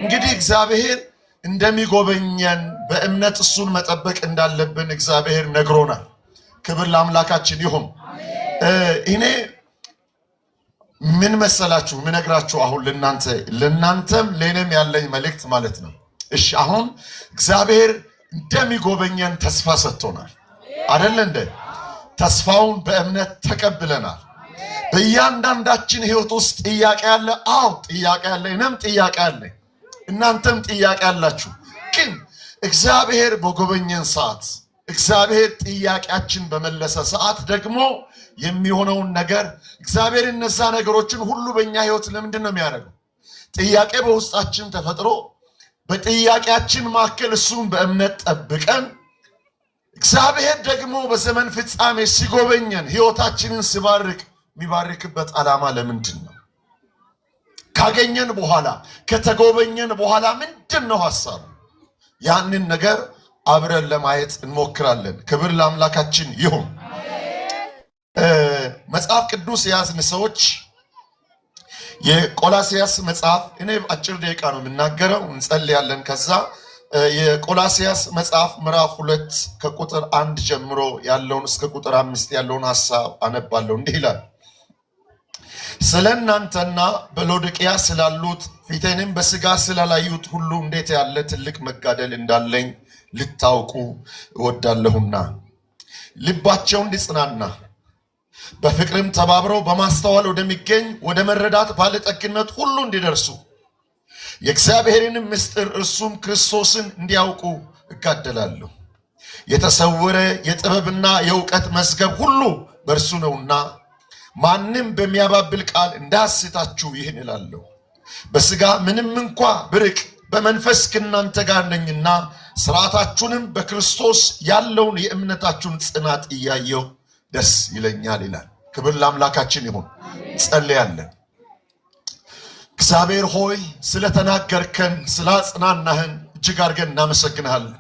እንግዲህ እግዚአብሔር እንደሚጎበኘን በእምነት እሱን መጠበቅ እንዳለብን እግዚአብሔር ነግሮናል። ክብር ለአምላካችን ይሁን። እኔ ምን መሰላችሁ ምነግራችሁ አሁን ለናንተም ለኔም ያለኝ መልእክት ማለት ነው። እሺ አሁን እግዚአብሔር እንደሚጎበኘን ተስፋ ሰጥቶናል አይደል እንዴ? ተስፋውን በእምነት ተቀብለናል። በእያንዳንዳችን ህይወት ውስጥ ጥያቄ አለ። አዎ ጥያቄ አለ። እኔም ጥያቄ አለ። እናንተም ጥያቄ አላችሁ። ግን እግዚአብሔር በጎበኘን ሰዓት እግዚአብሔር ጥያቄያችን በመለሰ ሰዓት ደግሞ የሚሆነውን ነገር እግዚአብሔር እነዛ ነገሮችን ሁሉ በእኛ ህይወት ለምንድን ነው የሚያደርገው? ጥያቄ በውስጣችን ተፈጥሮ በጥያቄያችን ማከል እሱን በእምነት ጠብቀን እግዚአብሔር ደግሞ በዘመን ፍጻሜ ሲጎበኘን ህይወታችንን ሲባርክ የሚባርክበት ዓላማ ለምንድን ነው? ካገኘን በኋላ ከተጎበኘን በኋላ ምንድነው ሐሳቡ? ያንን ነገር አብረን ለማየት እንሞክራለን። ክብር ለአምላካችን ይሁን። መጽሐፍ ቅዱስ ያዝን ሰዎች የቆላስያስ መጽሐፍ እኔ አጭር ደቂቃ ነው የምናገረው፣ እንጸልያለን። ከዛ የቆላስያስ መጽሐፍ ምዕራፍ 2 ከቁጥር 1 ጀምሮ ያለውን እስከ ቁጥር 5 ያለውን ሐሳብ አነባለሁ። እንዲህ ይላል። ስለናንተና በሎዶቅያ ስላሉት ፊቴንም በስጋ ስላላዩት ሁሉ እንዴት ያለ ትልቅ መጋደል እንዳለኝ ልታውቁ እወዳለሁና ልባቸው እንዲጽናና በፍቅርም ተባብረው በማስተዋል ወደሚገኝ ወደ መረዳት ባለጠግነት ሁሉ እንዲደርሱ የእግዚአብሔርን ምስጢር እርሱም ክርስቶስን እንዲያውቁ እጋደላለሁ። የተሰወረ የጥበብና የእውቀት መዝገብ ሁሉ በእርሱ ነውና ማንም በሚያባብል ቃል እንዳያስታችሁ ይህን እላለሁ። በስጋ ምንም እንኳ ብርቅ በመንፈስ ከእናንተ ጋር ነኝና ሥርዓታችሁንም በክርስቶስ ያለውን የእምነታችሁን ጽናት እያየሁ ደስ ይለኛል ይላል። ክብር ለአምላካችን ይሁን። ጸልያለን። እግዚአብሔር ሆይ ስለተናገርከን ስላጽናናህን እጅግ አድርገን እናመሰግናለን።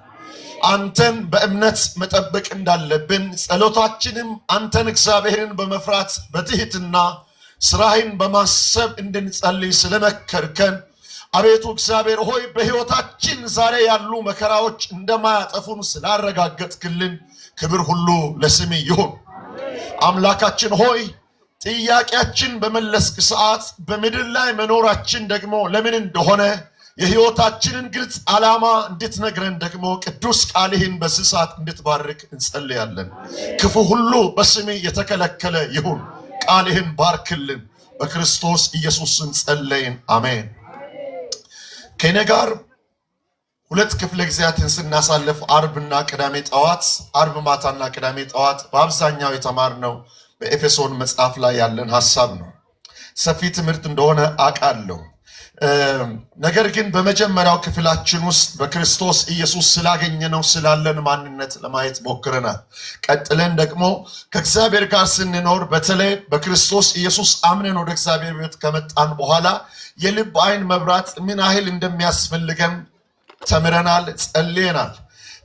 አንተን በእምነት መጠበቅ እንዳለብን ጸሎታችንም አንተን እግዚአብሔርን በመፍራት በትህትና ስራህን በማሰብ እንድንጸልይ ስለመከርከን አቤቱ እግዚአብሔር ሆይ በሕይወታችን ዛሬ ያሉ መከራዎች እንደማያጠፉን ስላረጋገጥክልን ክብር ሁሉ ለስምህ ይሁን። አምላካችን ሆይ ጥያቄያችን በመለስክ ሰዓት በምድር ላይ መኖራችን ደግሞ ለምን እንደሆነ የሕይወታችንን ግልጽ ዓላማ እንድትነግረን ደግሞ ቅዱስ ቃልህን በዚህ ሰዓት እንድትባርክ እንጸልያለን። ክፉ ሁሉ በስምህ የተከለከለ ይሁን። ቃልህን ባርክልን። በክርስቶስ ኢየሱስ ጸለይን፣ አሜን። ከኔ ጋር ሁለት ክፍለ ጊዜያትን ስናሳልፍ አርብና ቅዳሜ ጠዋት፣ አርብ ማታና ቅዳሜ ጠዋት በአብዛኛው የተማርነው በኤፌሶን መጽሐፍ ላይ ያለን ሐሳብ ነው። ሰፊ ትምህርት እንደሆነ አውቃለሁ። ነገር ግን በመጀመሪያው ክፍላችን ውስጥ በክርስቶስ ኢየሱስ ስላገኘነው ስላለን ማንነት ለማየት ሞክረናል። ቀጥለን ደግሞ ከእግዚአብሔር ጋር ስንኖር በተለይ በክርስቶስ ኢየሱስ አምነን ወደ እግዚአብሔር ቤት ከመጣን በኋላ የልብ አይን መብራት ምን ያህል እንደሚያስፈልገን ተምረናል፣ ጸልየናል።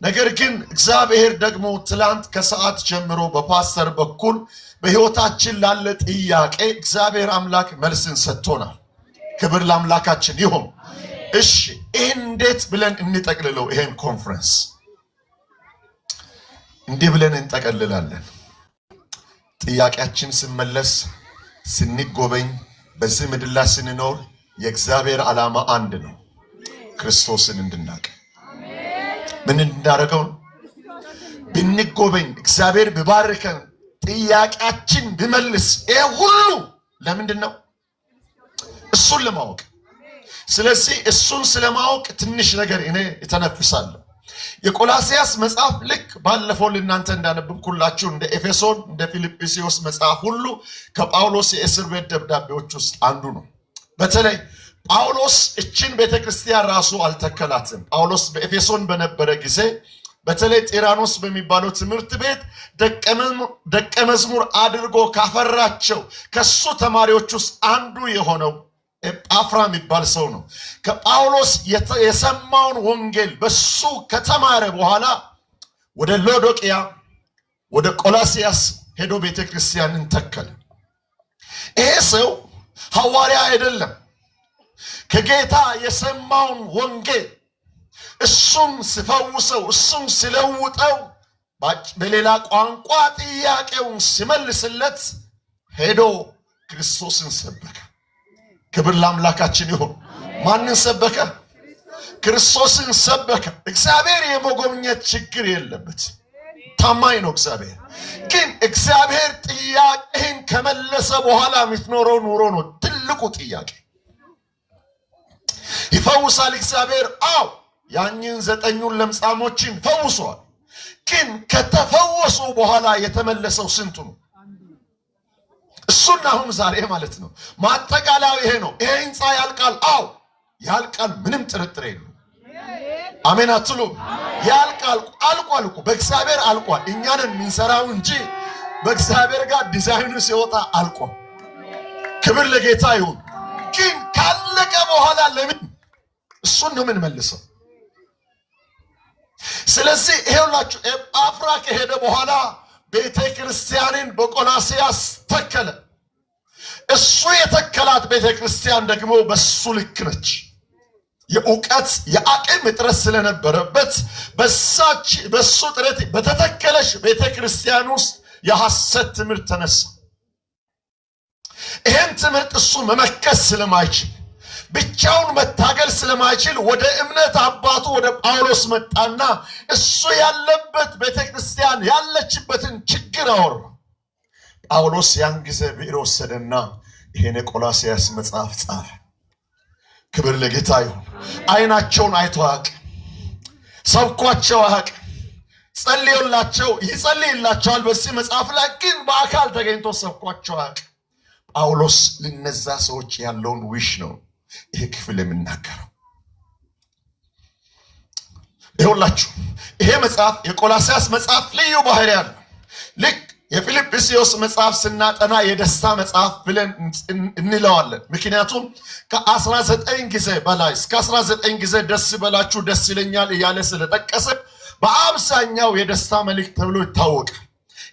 ነገር ግን እግዚአብሔር ደግሞ ትላንት ከሰዓት ጀምሮ በፓስተር በኩል በሕይወታችን ላለ ጥያቄ እግዚአብሔር አምላክ መልስን ሰጥቶናል። ክብር ለአምላካችን ይሁን። እሺ ይህን እንዴት ብለን እንጠቅልለው? ይሄን ኮንፈረንስ እንዲህ ብለን እንጠቀልላለን። ጥያቄያችን ስንመለስ ስንጎበኝ በዚህ ምድር ላይ ስንኖር የእግዚአብሔር ዓላማ አንድ ነው፣ ክርስቶስን እንድናውቅ። ምን እንድናደርገው? ብንጎበኝ እግዚአብሔር ቢባርከን ጥያቄያችን ቢመልስ ይሄ ሁሉ ለምንድን ነው? እሱን ለማወቅ። ስለዚህ እሱን ስለማወቅ ትንሽ ነገር እኔ እተነፍሳለሁ። የቆላስያስ መጽሐፍ ልክ ባለፈው ለእናንተ እንዳነበብኩላችሁ እንደ ኤፌሶን እንደ ፊልጵስዩስ መጽሐፍ ሁሉ ከጳውሎስ የእስር ቤት ደብዳቤዎች ውስጥ አንዱ ነው። በተለይ ጳውሎስ እችን ቤተክርስቲያን ራሱ አልተከላትም። ጳውሎስ በኤፌሶን በነበረ ጊዜ በተለይ ጤራኖስ በሚባለው ትምህርት ቤት ደቀ መዝሙር አድርጎ ካፈራቸው ከሱ ተማሪዎች ውስጥ አንዱ የሆነው ኤጳፍራ የሚባል ሰው ነው። ከጳውሎስ የሰማውን ወንጌል በሱ ከተማረ በኋላ ወደ ሎዶቅያ ወደ ቆላስያስ ሄዶ ቤተክርስቲያንን ተከለ። ይሄ ሰው ሐዋርያ አይደለም። ከጌታ የሰማውን ወንጌል እሱም ሲፈውሰው እሱም ሲለውጠው በሌላ ቋንቋ ጥያቄውን ሲመልስለት ሄዶ ክርስቶስን ሰበከ። ክብር ለአምላካችን ይሁን። ማንን ሰበከ? ክርስቶስን ሰበከ። እግዚአብሔር የመጎብኘት ችግር የለበት፣ ታማኝ ነው እግዚአብሔር። ግን እግዚአብሔር ጥያቄህን ከመለሰ በኋላ የምትኖረው ኑሮ ነው ትልቁ ጥያቄ። ይፈውሳል እግዚአብሔር? አዎ፣ ያንን 9 ለምጻሞችን ፈውሷል። ግን ከተፈወሱ በኋላ የተመለሰው ስንቱ ነው? እሱና አሁን ዛሬ ማለት ነው ማጠቃለያው ይሄ ነው። ይሄ ህንፃ ያልቃል? አዎ ያልቃል፣ ምንም ጥርጥር የለውም። አሜን አትሉ? ያልቃል። አልቋል እኮ በእግዚአብሔር አልቋል። እኛን የምንሰራው እንጂ በእግዚአብሔር ጋር ዲዛይኑ ሲወጣ አልቋል። ክብር ለጌታ ይሁን። ግን ካለቀ በኋላ ለምን እሱን ነው የምንመልሰው? ስለዚህ ይሄውላችሁ ኤጳፍራ ከሄደ በኋላ ቤተ ክርስቲያንን በቆላስይስ ተከለ። እሱ የተከላት ቤተ ክርስቲያን ደግሞ በሱ ልክ ነች። የእውቀት የአቅም እጥረት ስለነበረበት በሱ ጥረት በተተከለች ቤተ ክርስቲያን ውስጥ የሐሰት ትምህርት ተነሳ። ይህን ትምህርት እሱ መመከስ ስለማይችል ብቻውን መታገል ስለማይችል ወደ እምነት አባቱ ወደ ጳውሎስ መጣና እሱ ያለበት ቤተክርስቲያን ያለችበትን ችግር አወራ። ጳውሎስ ያን ጊዜ ብዕር ወሰደና ይሄን የቆላስይስ መጽሐፍ ጻፈ። ክብር ለጌታ ይሁን። አይናቸውን አይቶ አያውቅም፣ ሰብኳቸው አያውቅም፣ ጸልዮላቸው ይጸልይላቸዋል በዚህ መጽሐፍ ላይ ግን በአካል ተገኝቶ ሰብኳቸው አያውቅም። ጳውሎስ ለነዛ ሰዎች ያለውን ዊሽ ነው ይሄ ክፍል የምናገረው። ይኸውላችሁ ይሄ መጽሐፍ የቆላስይስ መጽሐፍ ልዩ ባህሪ ያለው ልክ የፊልጵስዩስ መጽሐፍ ስናጠና የደስታ መጽሐፍ ብለን እንለዋለን። ምክንያቱም ከ19 ጊዜ በላይ እስከ 19 ጊዜ ደስ በላችሁ ደስ ይለኛል እያለ ስለጠቀሰ በአብዛኛው የደስታ መልእክት ተብሎ ይታወቃል።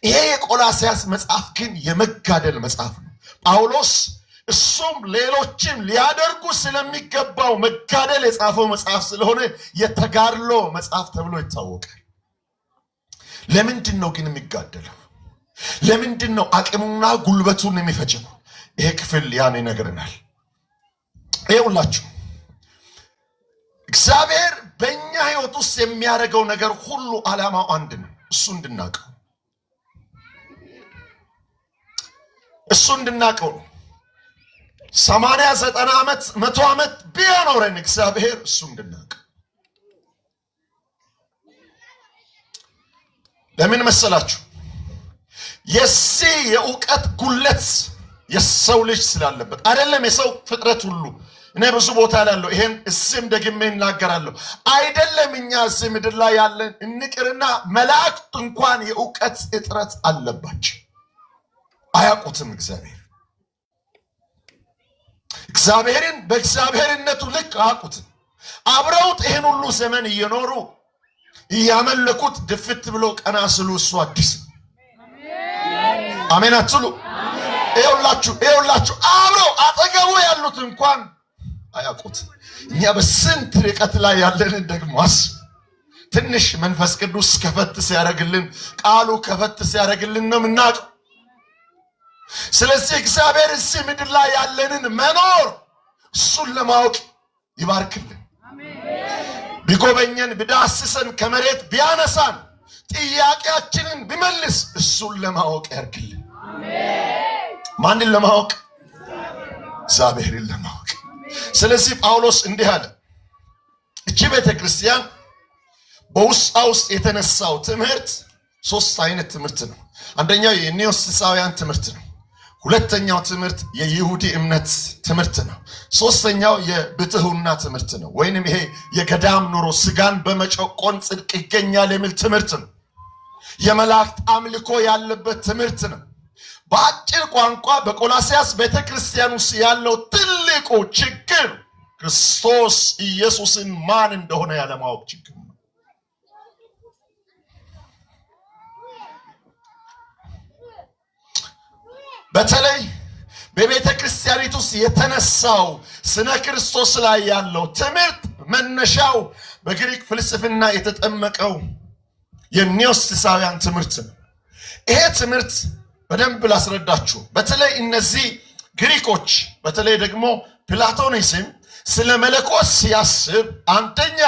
ይሄ የቆላስይስ መጽሐፍ ግን የመጋደል መጽሐፍ ነው። ጳውሎስ እሱም ሌሎችም ሊያደርጉ ስለሚገባው መጋደል የጻፈው መጽሐፍ ስለሆነ የተጋድሎ መጽሐፍ ተብሎ ይታወቃል። ለምንድን ነው ግን የሚጋደለው? ለምንድን ነው አቅሙና ጉልበቱን የሚፈጀው? ይሄ ክፍል ያን ይነግረናል። ይኸውላችሁ እግዚአብሔር በእኛ ህይወት ውስጥ የሚያደርገው ነገር ሁሉ ዓላማው አንድ ነው። እሱ እንድናቀው ነው። 80 90 ዓመት 100 ዓመት ቢያኖረን እግዚአብሔር እሱ እንድናቀው። ለምን መሰላችሁ? የዚህ የእውቀት ጉለት የሰው ልጅ ስላለበት አይደለም። የሰው ፍጥረት ሁሉ እኔ ብዙ ቦታ ያለው ይሄን እስም ደግሜ እናገራለሁ። አይደለም እኛ እዚህ ምድር ላይ ያለን እንቅርና መላእክት እንኳን የእውቀት እጥረት አለባቸው። አያውቁትም እግዚአብሔርን በእግዚአብሔርነቱ ልክ አያውቁትም። አብረውት ይሄን ሁሉ ዘመን እየኖሩ እያመለኩት ድፍት ብሎ ቀና ስሉ እሱ አዲስ። አሜን አትሉ? ይኸውላችሁ አብረው አጠገቡ ያሉት እንኳን አያውቁት። እኛ በስንት ርቀት ላይ ያለንን ደግሞስ ትንሽ መንፈስ ቅዱስ ከፈት ሲያደርግልን ቃሉ ከፈት ሲያደርግልን ነው የምናውቀው። ስለዚህ እግዚአብሔር እዚህ ምድር ላይ ያለንን መኖር እሱን ለማወቅ ይባርክልን። ቢጎበኘን ቢዳስሰን ከመሬት ቢያነሳን ጥያቄያችንን ቢመልስ እሱን ለማወቅ ያርግልን። ማንን ለማወቅ? እግዚአብሔርን ለማወቅ። ስለዚህ ጳውሎስ እንዲህ አለ። እቺ ቤተክርስቲያን በውስጧ ውስጥ የተነሳው ትምህርት 3 አይነት ትምህርት ነው። አንደኛው የኒዮስቲሳውያን ትምህርት ነው። ሁለተኛው ትምህርት የይሁዲ እምነት ትምህርት ነው። ሶስተኛው የብትሁና ትምህርት ነው። ወይንም ይሄ የገዳም ኑሮ ስጋን በመጨቆን ጽድቅ ይገኛል የሚል ትምህርት ነው። የመላእክት አምልኮ ያለበት ትምህርት ነው። በአጭር ቋንቋ በቆላስይስ ቤተክርስቲያን ውስጥ ያለው ትልቁ ችግር ክርስቶስ ኢየሱስን ማን እንደሆነ ያለማወቅ ችግር ነው። በተለይ በቤተ ክርስቲያኒቱ የተነሳው ስነ ክርስቶስ ላይ ያለው ትምህርት መነሻው በግሪክ ፍልስፍና የተጠመቀው የኒዮስቲሳውያን ትምህርት ነው። ይሄ ትምህርት በደንብ ላስረዳችሁ። በተለይ እነዚህ ግሪኮች በተለይ ደግሞ ፕላቶኒዝም ስለ መለኮት ሲያስብ አንደኛ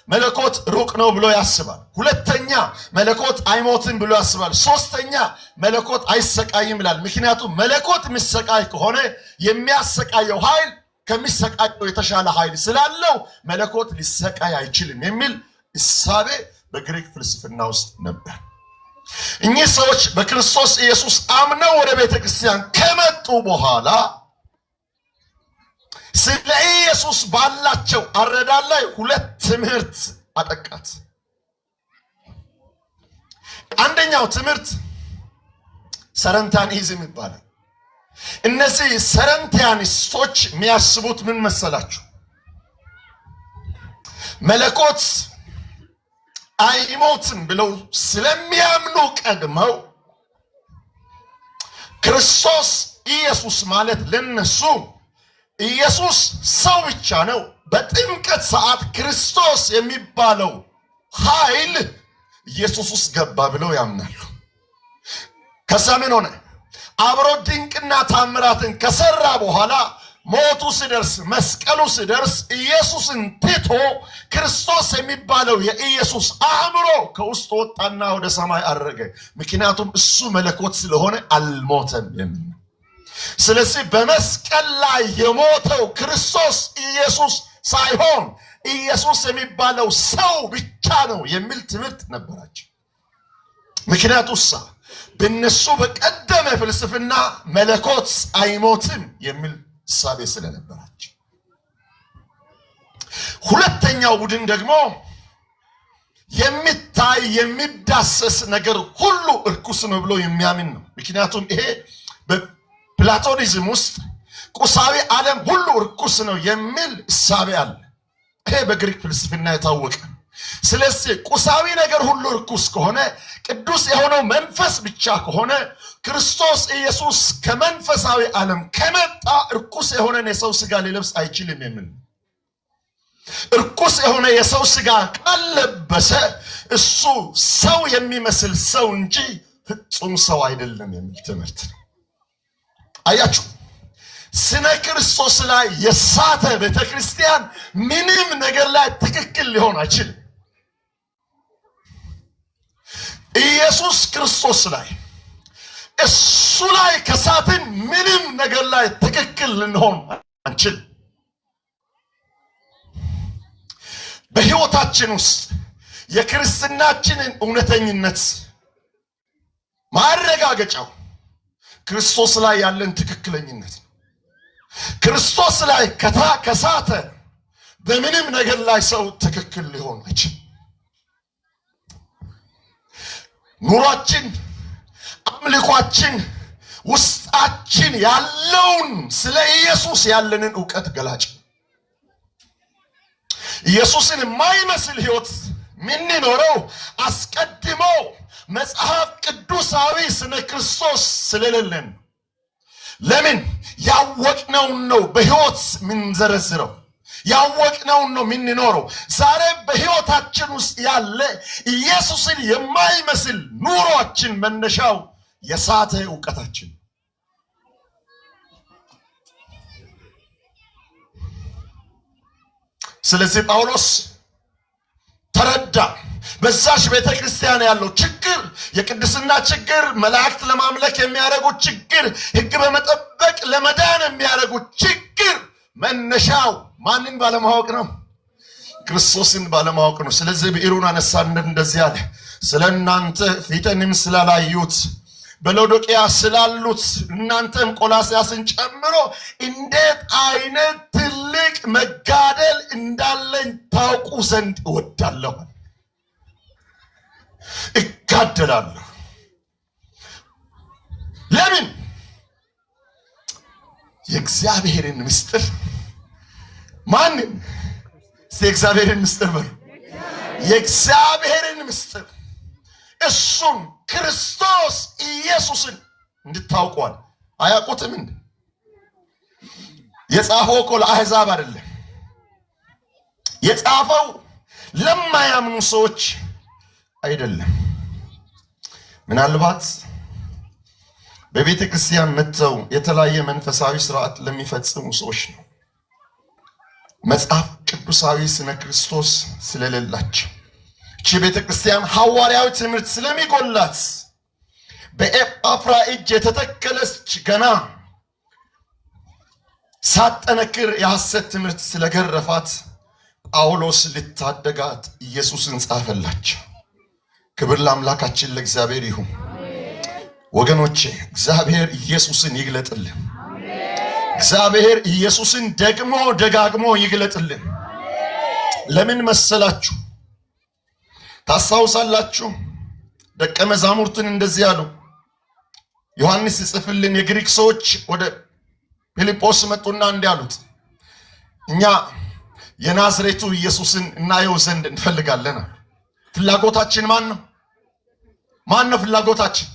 መለኮት ሩቅ ነው ብሎ ያስባል። ሁለተኛ መለኮት አይሞትም ብሎ ያስባል። ሶስተኛ መለኮት አይሰቃይም ይላል። ምክንያቱም መለኮት የሚሰቃይ ከሆነ የሚያሰቃየው ኃይል ከሚሰቃየው የተሻለ ኃይል ስላለው መለኮት ሊሰቃይ አይችልም የሚል እሳቤ በግሪክ ፍልስፍና ውስጥ ነበር። እኚህ ሰዎች በክርስቶስ ኢየሱስ አምነው ወደ ቤተ ክርስቲያን ከመጡ በኋላ ስለ ኢየሱስ ባላቸው አረዳድ ላይ ሁለት ትምህርት አጠቃት። አንደኛው ትምህርት ሰረንታኒዝም ይባላል። እነዚህ ሰረንታኒስቶች የሚያስቡት ምን መሰላችሁ? መለኮት አይሞትም ብለው ስለሚያምኑ ቀድመው ክርስቶስ ኢየሱስ ማለት ለነሱ ኢየሱስ ሰው ብቻ ነው። በጥምቀት ሰዓት ክርስቶስ የሚባለው ኃይል ኢየሱስ ውስጥ ገባ ብለው ያምናሉ። ከዛ ምን ሆነ? አብሮ ድንቅና ታምራትን ከሰራ በኋላ ሞቱ ሲደርስ መስቀሉ ሲደርስ ኢየሱስን ትቶ ክርስቶስ የሚባለው የኢየሱስ አእምሮ ከውስጥ ወጣና ወደ ሰማይ አረገ። ምክንያቱም እሱ መለኮት ስለሆነ አልሞተም የሚል ነው። ስለዚህ በመስቀል ላይ የሞተው ክርስቶስ ኢየሱስ ሳይሆን ኢየሱስ የሚባለው ሰው ብቻ ነው የሚል ትምህርት ነበራቸው። ምክንያቱም በእነሱ በቀደመ ፍልስፍና መለኮት አይሞትም የሚል እሳቤ ስለነበራቸው። ሁለተኛው ቡድን ደግሞ የሚታይ የሚዳሰስ ነገር ሁሉ እርኩስ ነው ብሎ የሚያምን ነው። ምክንያቱም ይሄ በፕላቶኒዝም ውስጥ ቁሳዊ ዓለም ሁሉ እርኩስ ነው የሚል እሳቤ አለ። ይሄ በግሪክ ፍልስፍና የታወቀ። ስለዚህ ቁሳዊ ነገር ሁሉ እርኩስ ከሆነ ቅዱስ የሆነው መንፈስ ብቻ ከሆነ ክርስቶስ ኢየሱስ ከመንፈሳዊ ዓለም ከመጣ እርኩስ የሆነን የሰው ስጋ ሊለብስ አይችልም የሚል። እርኩስ የሆነ የሰው ስጋ ካለበሰ እሱ ሰው የሚመስል ሰው እንጂ ፍጹም ሰው አይደለም የሚል ትምህርት ነው። አያችሁ፣ ስነ ክርስቶስ ላይ የሳተ ቤተክርስቲያን ምንም ነገር ላይ ትክክል ሊሆን አይችልም። ኢየሱስ ክርስቶስ ላይ እሱ ላይ ከሳትን ምንም ነገር ላይ ትክክል ልንሆን አንችል። በሕይወታችን ውስጥ የክርስትናችንን እውነተኝነት ማረጋገጫው ክርስቶስ ላይ ያለን ትክክለኝነት ነው። ክርስቶስ ላይ ከሳተ በምንም ነገር ላይ ሰው ትክክል ሊሆን አይችልም። ኑሯችን፣ አምልኳችን፣ ውስጣችን ያለውን ስለ ኢየሱስ ያለንን ዕውቀት ገላጭ። ኢየሱስን የማይመስል ሕይወት ምንኖረው አስቀድሞ መጽሐፍ ቅዱሳዊ ስነ ክርስቶስ ስለሌለን። ለምን? ያወቅነውን ነው በሕይወት ምንዘረዝረው፣ ያወቅነውን ነው ምንኖረው። ዛሬ በሕይወታችን ውስጥ ያለ ኢየሱስን የማይመስል ኑሯችን መነሻው የሳተ ዕውቀታችን። ስለዚህ ጳውሎስ ተረዳ። በዛሽ ቤተክርስቲያን ያለው ችግር፣ የቅድስና ችግር፣ መላእክት ለማምለክ የሚያደርጉት ችግር፣ ሕግ በመጠበቅ ለመዳን የሚያደርጉት ችግር መነሻው ማንን ባለማወቅ ነው? ክርስቶስን ባለማወቅ ነው። ስለዚህ ብዕሩን አነሳና እንደዚህ አለ፣ ስለ እናንተ ፊቴንም ስላላዩት በሎዶቅያ ስላሉት እናንተም ቆላስያስን ጨምሮ እንዴት አይነት ትልቅ መጋደል እንዳለኝ ታውቁ ዘንድ እወዳለሁ። እጋደላለሁ። ለምን? የእግዚአብሔርን ምስጢር ማንን? የእግዚአብሔርን ምስጢር በሉ። የእግዚአብሔርን ምስጢር እሱም ክርስቶስ ኢየሱስን እንድታውቋል። አያውቁትም እንዴ? የጻፈው እኮ ለአሕዛብ አይደለም። የጻፈው ለማያምኑ ሰዎች አይደለም። ምናልባት በቤተ ክርስቲያን መጥተው የተለያየ መንፈሳዊ ስርዓት ለሚፈጽሙ ሰዎች ነው። መጽሐፍ ቅዱሳዊ ስነ ክርስቶስ ስለሌላቸው እቺ ቤተ ክርስቲያን ሐዋርያዊ ትምህርት ስለሚጎላት በኤጳፍራ እጅ የተተከለች ገና ሳጠነክር የሐሰት ትምህርት ስለገረፋት ጳውሎስ ልታደጋት ኢየሱስን ጻፈላቸው። ክብር ለአምላካችን ለእግዚአብሔር ይሁን። ወገኖቼ እግዚአብሔር ኢየሱስን ይግለጥልን። እግዚአብሔር ኢየሱስን ደግሞ ደጋግሞ ይግለጥልን። ለምን መሰላችሁ? ታስታውሳላችሁ? ደቀ መዛሙርትን እንደዚህ ያሉ ዮሐንስ ይጽፍልን የግሪክ ሰዎች ወደ ፊልጶስ መጡና እንዲህ አሉት፣ እኛ የናዝሬቱ ኢየሱስን እናየው ዘንድ እንፈልጋለን። ፍላጎታችን ማን ነው? ማን ነው ፍላጎታችን?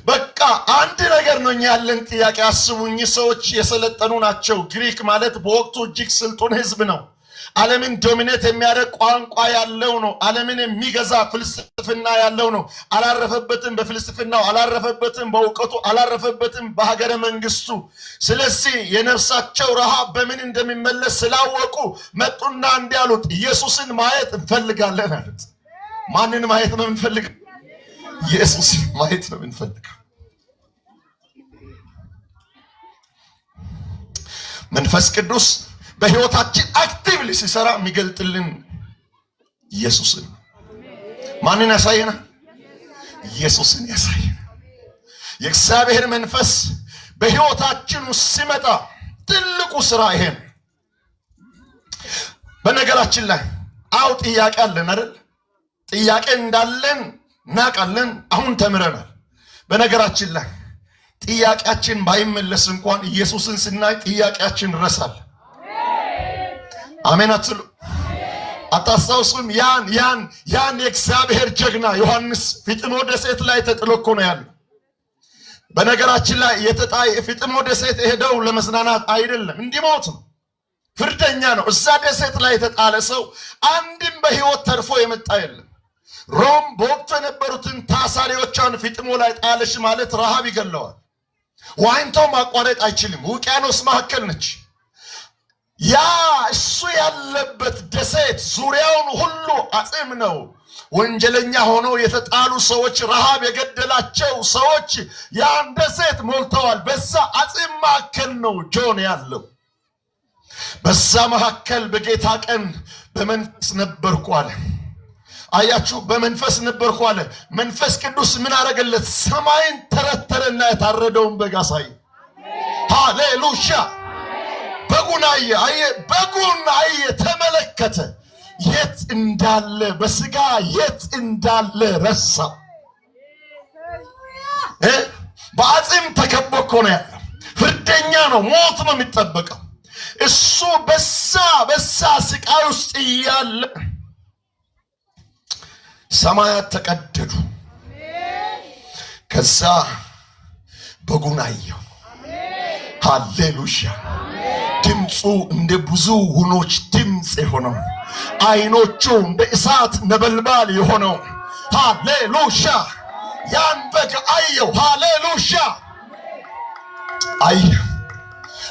በቃ አንድ ነገር ነው ያለን ጥያቄ። አስቡኝ፣ ሰዎች የሰለጠኑ ናቸው። ግሪክ ማለት በወቅቱ እጅግ ስልጡን ህዝብ ነው። ዓለምን ዶሚኔት የሚያደርግ ቋንቋ ያለው ነው። ዓለምን የሚገዛ ፍልስፍና ያለው ነው። አላረፈበትም በፍልስፍናው፣ አላረፈበትም በእውቀቱ፣ አላረፈበትም በሀገረ መንግስቱ። ስለዚህ የነፍሳቸው ረሃብ በምን እንደሚመለስ ስላወቁ መጡና እንዲህ አሉት፣ ኢየሱስን ማየት እንፈልጋለን አሉት። ማንን ማየት ነው እንፈልግ? ኢየሱስን ማየት ነው እንፈልግ። መንፈስ ቅዱስ በህይወታችን አክቲቭሊ ሲሰራ የሚገልጥልን ኢየሱስን። ማንን ያሳየናል? ኢየሱስን ያሳየናል። የእግዚአብሔር መንፈስ በህይወታችን ውስጥ ሲመጣ ትልቁ ስራ ይሄ ነው። በነገራችን ላይ ጥያቄ አለን አይደል? ጥያቄ እንዳለን እናውቃለን። አሁን ተምረናል። በነገራችን ላይ ጥያቄያችን ባይመለስ እንኳን ኢየሱስን ስናይ ጥያቄያችን ረሳል። አሜን አትሉ? አታስታውሱም? ያን የእግዚአብሔር ጀግና ዮሐንስ ፊጥሞ ደሴት ላይ ተጥሎ እኮ ነው ያለው። በነገራችን ላይ ፊጥሞ ደሴት ሄደው ለመዝናናት አይደለም፣ እንዲሞት ነው። ፍርደኛ ነው። እዛ ደሴት ላይ የተጣለ ሰው አንድም በህይወት ተርፎ የመጣ የለም። ሮም በወቅቱ የነበሩትን ታሳሪዎቿን ፊጥሞ ላይ ጣለሽ ማለት ረሃብ ይገለዋል። ዋኝቶ ማቋረጥ አይችልም። ውቅያኖስ መካከል ነች። ያ እሱ ያለበት ደሴት ዙሪያውን ሁሉ አጽም ነው። ወንጀለኛ ሆነው የተጣሉ ሰዎች፣ ረሃብ የገደላቸው ሰዎች ያን ደሴት ሞልተዋል። በዛ አጽም መካከል ነው ጆን ያለው። በዛ መካከል በጌታ ቀን በመንፈስ ነበርኩ አለ። አያችሁ፣ በመንፈስ ነበርኩ አለ። መንፈስ ቅዱስ ምን አረገለት? ሰማይን ተረተረና የታረደውን በግ አሳየ። ሃሌሉያ! በጉን አየ፣ ተመለከተ። የት እንዳለ በስጋ የት እንዳለ ረሳ። በአጽም ተከቦ እኮ ነው ያለው። ፍርደኛ ነው። ሞት ነው የሚጠበቀው። እሱ በዛ ስቃይ ውስጥ እያለ ሰማያት ተቀደዱ። ከዛ በጉን አየው። ሃሌሉያ! ድምፁ እንደ ብዙ ውኖች ድምፅ የሆነው፣ አይኖቹ እንደ እሳት ነበልባል የሆነው፣ ሃሌሉያ! ያን በግ አየው። ሃሌሉያ!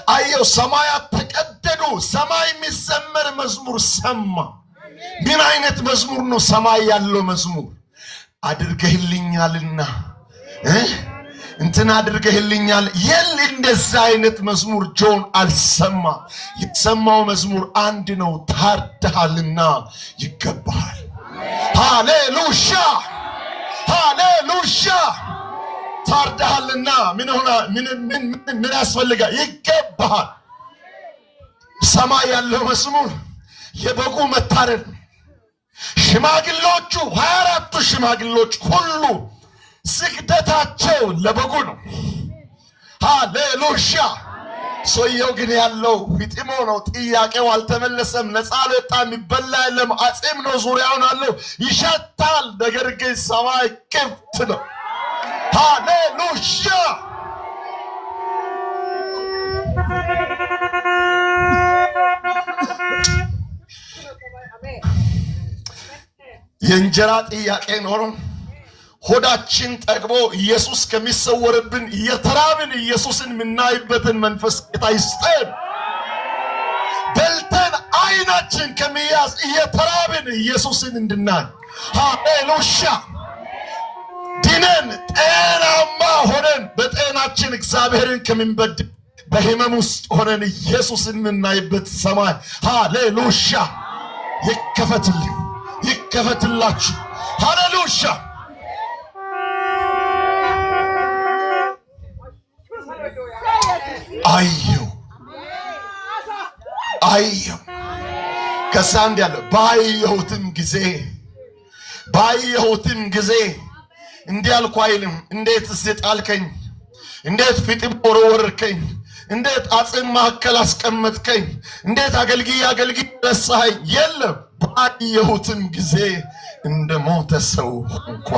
አየው። ሰማያት ተቀደዱ። ሰማይ የሚዘመር መዝሙር ሰማ። ምን አይነት መዝሙር ነው? ሰማይ ያለው መዝሙር። አድርገህልኛልና እንትን አድርገህልኛል። እንደዛ አይነት መዝሙር ጆን አልሰማ። የተሰማው መዝሙር አንድ ነው። ታርደሃልና ይገባሃል። ሃሌሉያ! ሃሌሉያ! ታርደሃልና ምን ያስፈልጋል? ይገባሃል። ሰማይ ያለው መዝሙር የበጉ መታረድ ነው። ሽማግሌዎቹ 24ቱ ሽማግሌዎች ሁሉ ስግደታቸው ለበጉ ነው። ሃሌሉያ! ሰውየው ግን ያለው ፊጥሞ ነው። ጥያቄው አልተመለሰም። ነፃ አልወጣም። የሚበላ የለም። አጽም ነው ዙሪያውን አለው። ይሸታል። ነገር ግን ሰማይ ክፍት ነው። ሃሌሉያ! የእንጀራ ጥያቄ ኖሮን ሆዳችን ጠግቦ ኢየሱስ ከሚሰወርብን የተራብን ኢየሱስን ምናይበትን መንፈስ ጌታ ይስጠን። በልተን አይናችን ከሚያዝ የተራብን ኢየሱስን እንድናይ ሃሌሉያ። ድነን ጤናማ ሆነን በጤናችን እግዚአብሔርን ከምንበድል በህመም ውስጥ ሆነን ኢየሱስን ምናይበት ሰማይ ሃሌሉያ ይከፈትልን፣ ይከፈትላችሁ። ሃሌሉያ። አየው ከሳንድ ያለ ባየሁትም ጊዜ እንዲያልኩ አይልም። እንዴት ጣልከኝ፣ እንዴት ፊጥም ወረወርከኝ፣ እንዴት አጽም መካከል አስቀመጥከኝ፣ እንዴት አገልግዬ ረሳኸኝ። የለም ባየሁትም ጊዜ እንደ ሞተ ሰው ሆንኩ።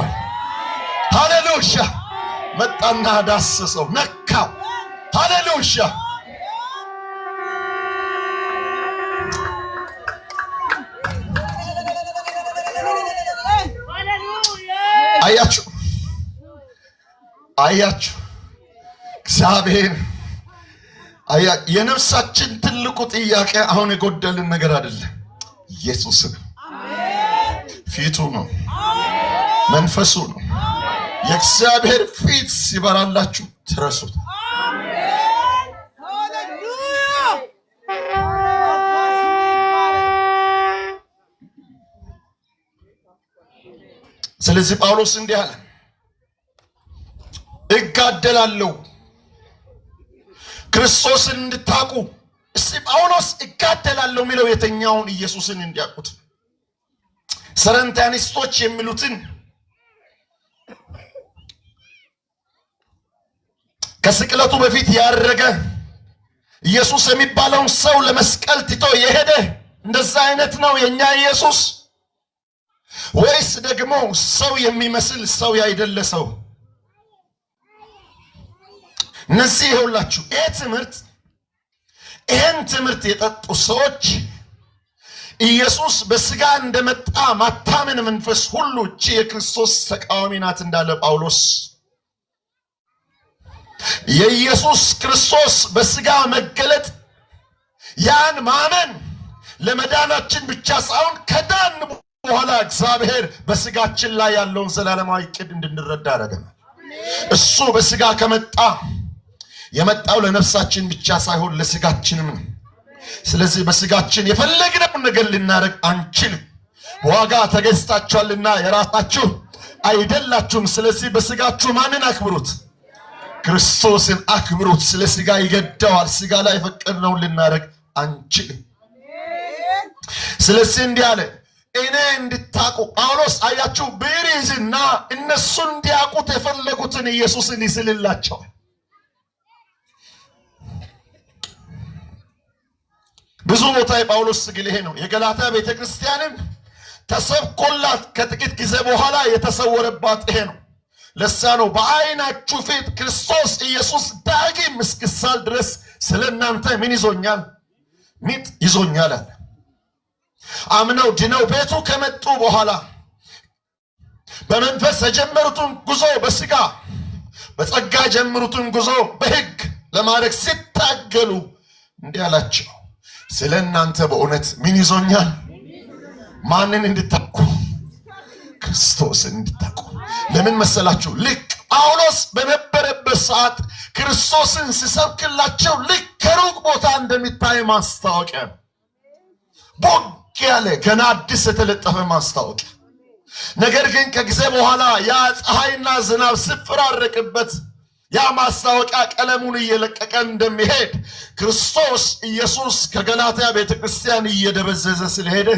ሃሌሉያ። መጣና ዳሰሰው፣ ነካው። ሃሌሉያ። አያችሁ እግዚአብሔር የነፍሳችን ትልቁ ጥያቄ አሁን የጎደልን ነገር አይደለም፣ ኢየሱስ ነው፣ ፊቱ ነው፣ መንፈሱ ነው። የእግዚአብሔር ፊት ሲበራላችሁ ትረሱት። ስለዚህ ጳውሎስ እንዲህ አለ፣ እጋደላለሁ ክርስቶስን እንድታቁ። እስቲ ጳውሎስ እጋደላለሁ የሚለው የተኛውን ኢየሱስን እንዲያቁት። ሰረንታኒስቶች የሚሉትን ከስቅለቱ በፊት ያረገ ኢየሱስ የሚባለውን ሰው ለመስቀል ትቶ የሄደ እንደዛ አይነት ነው የኛ ኢየሱስ? ወይስ ደግሞ ሰው የሚመስል ሰው ያይደለ ሰው? እነዚህ ይኸውላችሁ ይህን ትምህርት የጠጡ ሰዎች ኢየሱስ በስጋ እንደመጣ ማታመን መንፈስ ሁሉ እቺ የክርስቶስ ተቃዋሚ ናት እንዳለ ጳውሎስ። የኢየሱስ ክርስቶስ በስጋ መገለጥ ያን ማመን ለመዳናችን ብቻ ሳይሆን ከዳን በኋላ እግዚአብሔር በስጋችን ላይ ያለውን ዘላለማዊ ዕቅድ እንድንረዳ ያደርገናል። እሱ በስጋ ከመጣ የመጣው ለነፍሳችን ብቻ ሳይሆን ለስጋችንም ነው። ስለዚህ በስጋችን የፈለግነውን ነገር ልናደርግ አንችልም። ዋጋ ተገዝታችኋልና የራሳችሁ አይደላችሁም። ስለዚህ በስጋችሁ ማንን አክብሩት? ክርስቶስን አክብሩት። ስለ ስጋ ይገደዋል። ስጋ ላይ የፈቀድነውን ልናደርግ አንችልም። ስለዚህ እንዲህ አለ፣ እኔ እንድታቁ። ጳውሎስ አያችሁ ብዕር ይዝና እነሱ እንዲያቁት የፈለጉትን ኢየሱስን ይስልላቸዋል። ብዙ ቦታ የጳውሎስ ስግል ይሄ ነው። የገላትያ ቤተክርስቲያንም ተሰብኮላት ከጥቂት ጊዜ በኋላ የተሰወረባት ይሄ ነው። ለሳ ነው በአይናችሁ ፊት ክርስቶስ ኢየሱስ ዳግም እስክሳል ድረስ ስለናንተ ምን ይዞኛል? ሚጥ ይዞኛል አለ። አምነው ድነው ቤቱ ከመጡ በኋላ በመንፈስ የጀመሩትን ጉዞ በስጋ በጸጋ የጀመሩትን ጉዞ በሕግ ለማድረግ ሲታገሉ እንዲህ አላቸው፣ ስለናንተ በእውነት ምን ይዞኛል? ማንን እንድታቁ? ክርስቶስን እንድታቁ። ለምን መሰላችሁ? ልክ ጳውሎስ በነበረበት ሰዓት ክርስቶስን ሲሰብክላቸው ልክ ከሩቅ ቦታ እንደሚታይ ማስታወቂያ ነው። ቦግ ያለ ገና አዲስ የተለጠፈ ማስታወቂያ። ነገር ግን ከጊዜ በኋላ ያ ፀሐይና ዝናብ ሲፈራረቅበት ያ ማስታወቂያ ቀለሙን እየለቀቀ እንደሚሄድ ክርስቶስ ኢየሱስ ከገላትያ ቤተክርስቲያን እየደበዘዘ ስለሄደ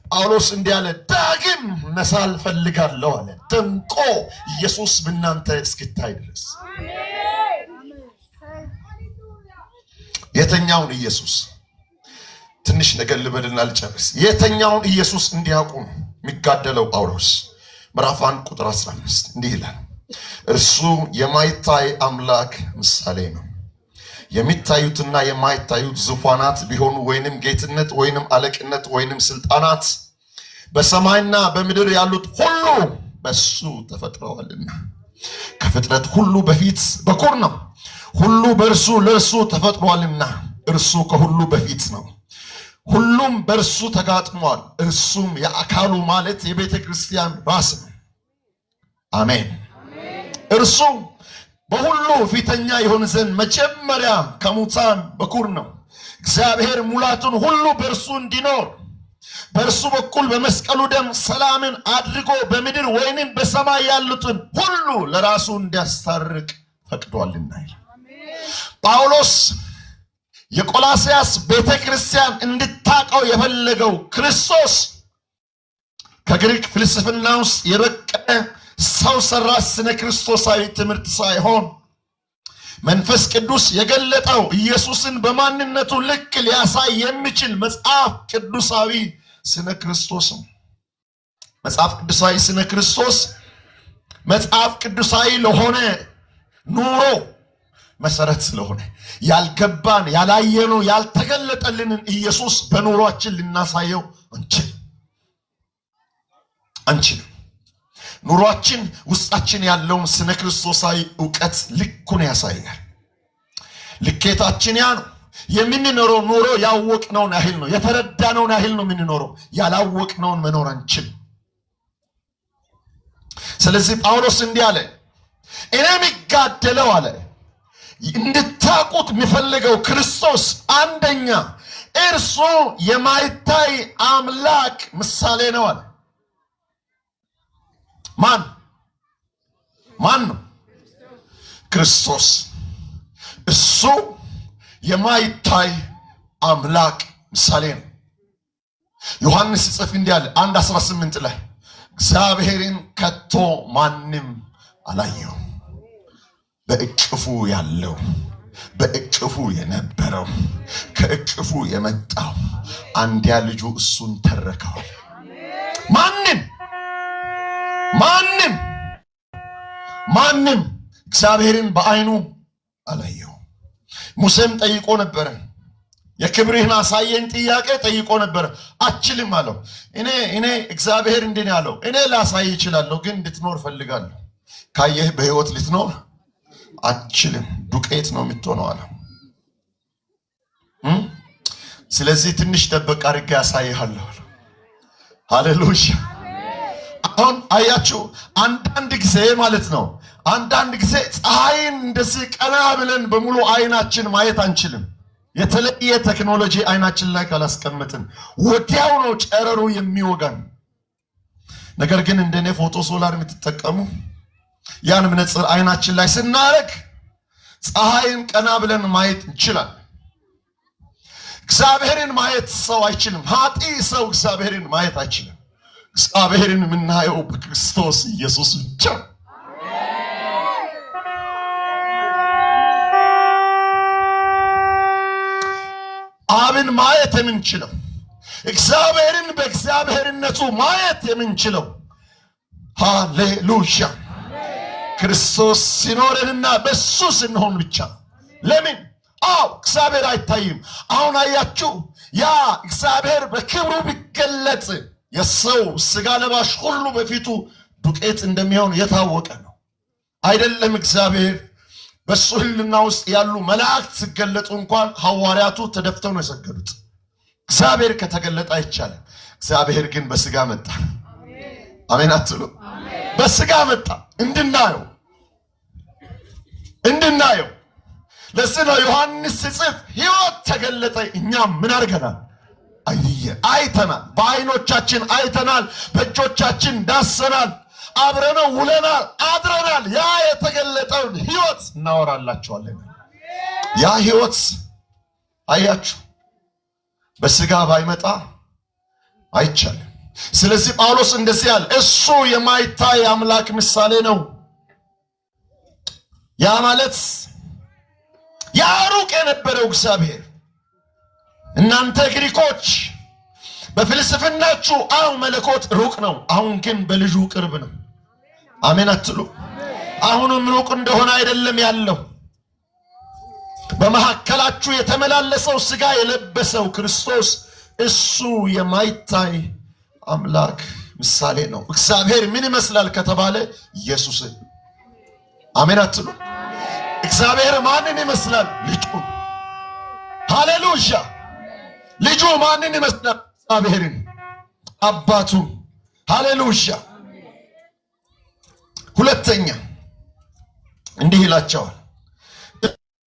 ጳውሎስ እንዲህ አለ፣ ዳግም መሳል ፈልጋለሁ አለ። ደምቆ ኢየሱስ በእናንተ እስኪታይ ድረስ። የተኛውን ኢየሱስ ትንሽ ነገር ልበልና ልጨርስ። የተኛውን ኢየሱስ እንዲያውቁ ነው የሚጋደለው ጳውሎስ። ምዕራፍ 1 ቁጥር 15 እንዲህ ይላል፣ እርሱ የማይታይ አምላክ ምሳሌ ነው፣ የሚታዩትና የማይታዩት ዙፋናት ቢሆኑ ወይንም ጌትነት ወይንም አለቅነት ወይንም ስልጣናት በሰማይና በምድር ያሉት ሁሉ በሱ ተፈጥረዋልና ከፍጥረት ሁሉ በፊት በኩር ነው። ሁሉ በእርሱ ለእርሱ ተፈጥሯልና እርሱ ከሁሉ በፊት ነው። ሁሉም በእርሱ ተጋጥሟል። እርሱም የአካሉ ማለት የቤተ ክርስቲያን ራስ ነው። አሜን። እርሱ በሁሉ ፊተኛ ይሆን ዘንድ መጀመሪያ ከሙታን በኩር ነው። እግዚአብሔር ሙላቱን ሁሉ በእርሱ እንዲኖር በእርሱ በኩል በመስቀሉ ደም ሰላምን አድርጎ በምድር ወይንም በሰማይ ያሉትን ሁሉ ለራሱ እንዲያስታርቅ ፈቅዷልና ይላል ጳውሎስ። የቆላስያስ ቤተክርስቲያን እንድታቀው የፈለገው ክርስቶስ ከግሪክ ፍልስፍና ውስጥ የበቀለ ሰው ሰራሽ ስነ ክርስቶሳዊ ትምህርት ሳይሆን መንፈስ ቅዱስ የገለጠው ኢየሱስን በማንነቱ ልክ ሊያሳይ የሚችል መጽሐፍ ቅዱሳዊ ስነ ክርስቶስ ነው። መጽሐፍ ቅዱሳዊ ስነ ክርስቶስ መጽሐፍ ቅዱሳዊ ለሆነ ኑሮ መሰረት ስለሆነ ያልገባን ያላየነው ያልተገለጠልንን ኢየሱስ በኑሯችን ልናሳየው አንችልም። ኑሯችን ውስጣችን ያለውን ስነ ክርስቶሳዊ ዕውቀት ልኩን ያሳያል። ልኬታችን ያ ነው። የምንኖረው ኑሮ ያወቅነውን ያህል ነው፣ የተረዳነውን ያህል ነው የምንኖረው። ያላወቅነውን መኖር አንችልም። ስለዚህ ጳውሎስ እንዲህ አለ፣ እኔ የሚጋደለው አለ እንድታቁት የሚፈልገው ክርስቶስ አንደኛ እርሱ የማይታይ አምላክ ምሳሌ ነው አለ። ማን ነው? ክርስቶስ። እሱ የማይታይ አምላክ ምሳሌ ነው። ዮሐንስ ጽፍ እንዲህ አለ 1:18 ላይ እግዚአብሔርን ከቶ ማንም አላየው፣ በእቅፉ ያለው በእቅፉ የነበረው ከእቅፉ የመጣው አንድያ ልጁ እሱን ተረከው። ማንም እግዚአብሔርን በአይኑ አላየው። ሙሴም ጠይቆ ነበር፣ የክብርህን አሳየኝ ጥያቄ ጠይቆ ነበር። አችልም አለው። እኔ እግዚአብሔር እንዲህ ያለው እኔ ላሳይ ይችላልው፣ ግን እንድትኖር ፈልጋለሁ። ካየህ በህይወት ልትኖር አችልም፣ ዱቄት ነው የምትሆነው አለ። ስለዚህ ትንሽ ደበቅ አድርጌ ያሳይሃለሁ። ሃሌሉያ። አሁን አያችሁ አንዳንድ ጊዜ ማለት ነው አንዳንድ ጊዜ ፀሐይን እንደዚህ ቀና ብለን በሙሉ አይናችን ማየት አንችልም። የተለየ ቴክኖሎጂ አይናችን ላይ ካላስቀመጥን ወዲያው ነው ጨረሩ የሚወጋን። ነገር ግን እንደኔ ፎቶ ሶላር የምትጠቀሙ ያን መነጽር አይናችን ላይ ስናረግ ፀሐይን ቀና ብለን ማየት እንችላለን። እግዚአብሔርን ማየት ሰው አይችልም። ኃጢ ሰው እግዚአብሔርን ማየት አይችልም። እግዚአብሔርን የምናየው በክርስቶስ ኢየሱስ ብቻ። አብን ማየት የምንችለው እግዚአብሔርን በእግዚአብሔርነቱ ማየት የምንችለው ሃሌሉያ ክርስቶስ ሲኖርንና በሱ ስንሆን ብቻ። ለምን? እግዚአብሔር አይታይም። አሁን አያችሁ ያ እግዚአብሔር በክብሩ ቢገለጽ የሰው ስጋ ለባሽ ሁሉ በፊቱ ዱቄት እንደሚሆን የታወቀ ነው አይደለም? እግዚአብሔር በሱ ህልና ውስጥ ያሉ መላእክት ሲገለጡ እንኳን ሐዋርያቱ ተደፍተው ነው የሰገዱት። እግዚአብሔር ከተገለጠ አይቻልም። እግዚአብሔር ግን በስጋ መጣ። አሜን አትሉ? በስጋ መጣ እንድናየው። ለዚህ ነው ዮሐንስ ሲጽፍ ሕይወት ተገለጠ። እኛም ምን አድርገናል? አይተናል። በአይኖቻችን አይተናል፣ በእጆቻችን ዳሰናል፣ አብረነው ውለናል፣ አድረናል። ያ የተገለጠውን ሕይወት እናወራላችኋለን። ያ ሕይወት አያችሁ በስጋ ባይመጣ አይቻልም። ስለዚህ ጳውሎስ እንደዚህ ያለ እሱ የማይታይ አምላክ ምሳሌ ነው። ያ ማለት ያ ሩቅ የነበረው እግዚአብሔር እናንተ ግሪኮች በፍልስፍናችሁ መለኮት ሩቅ ነው፣ አሁን ግን በልጁ ቅርብ ነው። አሜን አትሉ? አሁንም ሩቅ እንደሆነ አይደለም ያለው። በመሐከላችሁ የተመላለሰው ሥጋ የለበሰው ክርስቶስ እሱ የማይታይ አምላክ ምሳሌ ነው። እግዚአብሔር ምን ይመስላል ከተባለ ኢየሱስን። አሜን አትሉ? እግዚአብሔር ማንን ይመስላል? ልጁን። ሃሌሉያ! ልጁ ማንን ይመስላል? እግዚአብሔርን፣ አባቱን። ሃሌሉያ! ሁለተኛ እንዲህ ይላቸዋል፣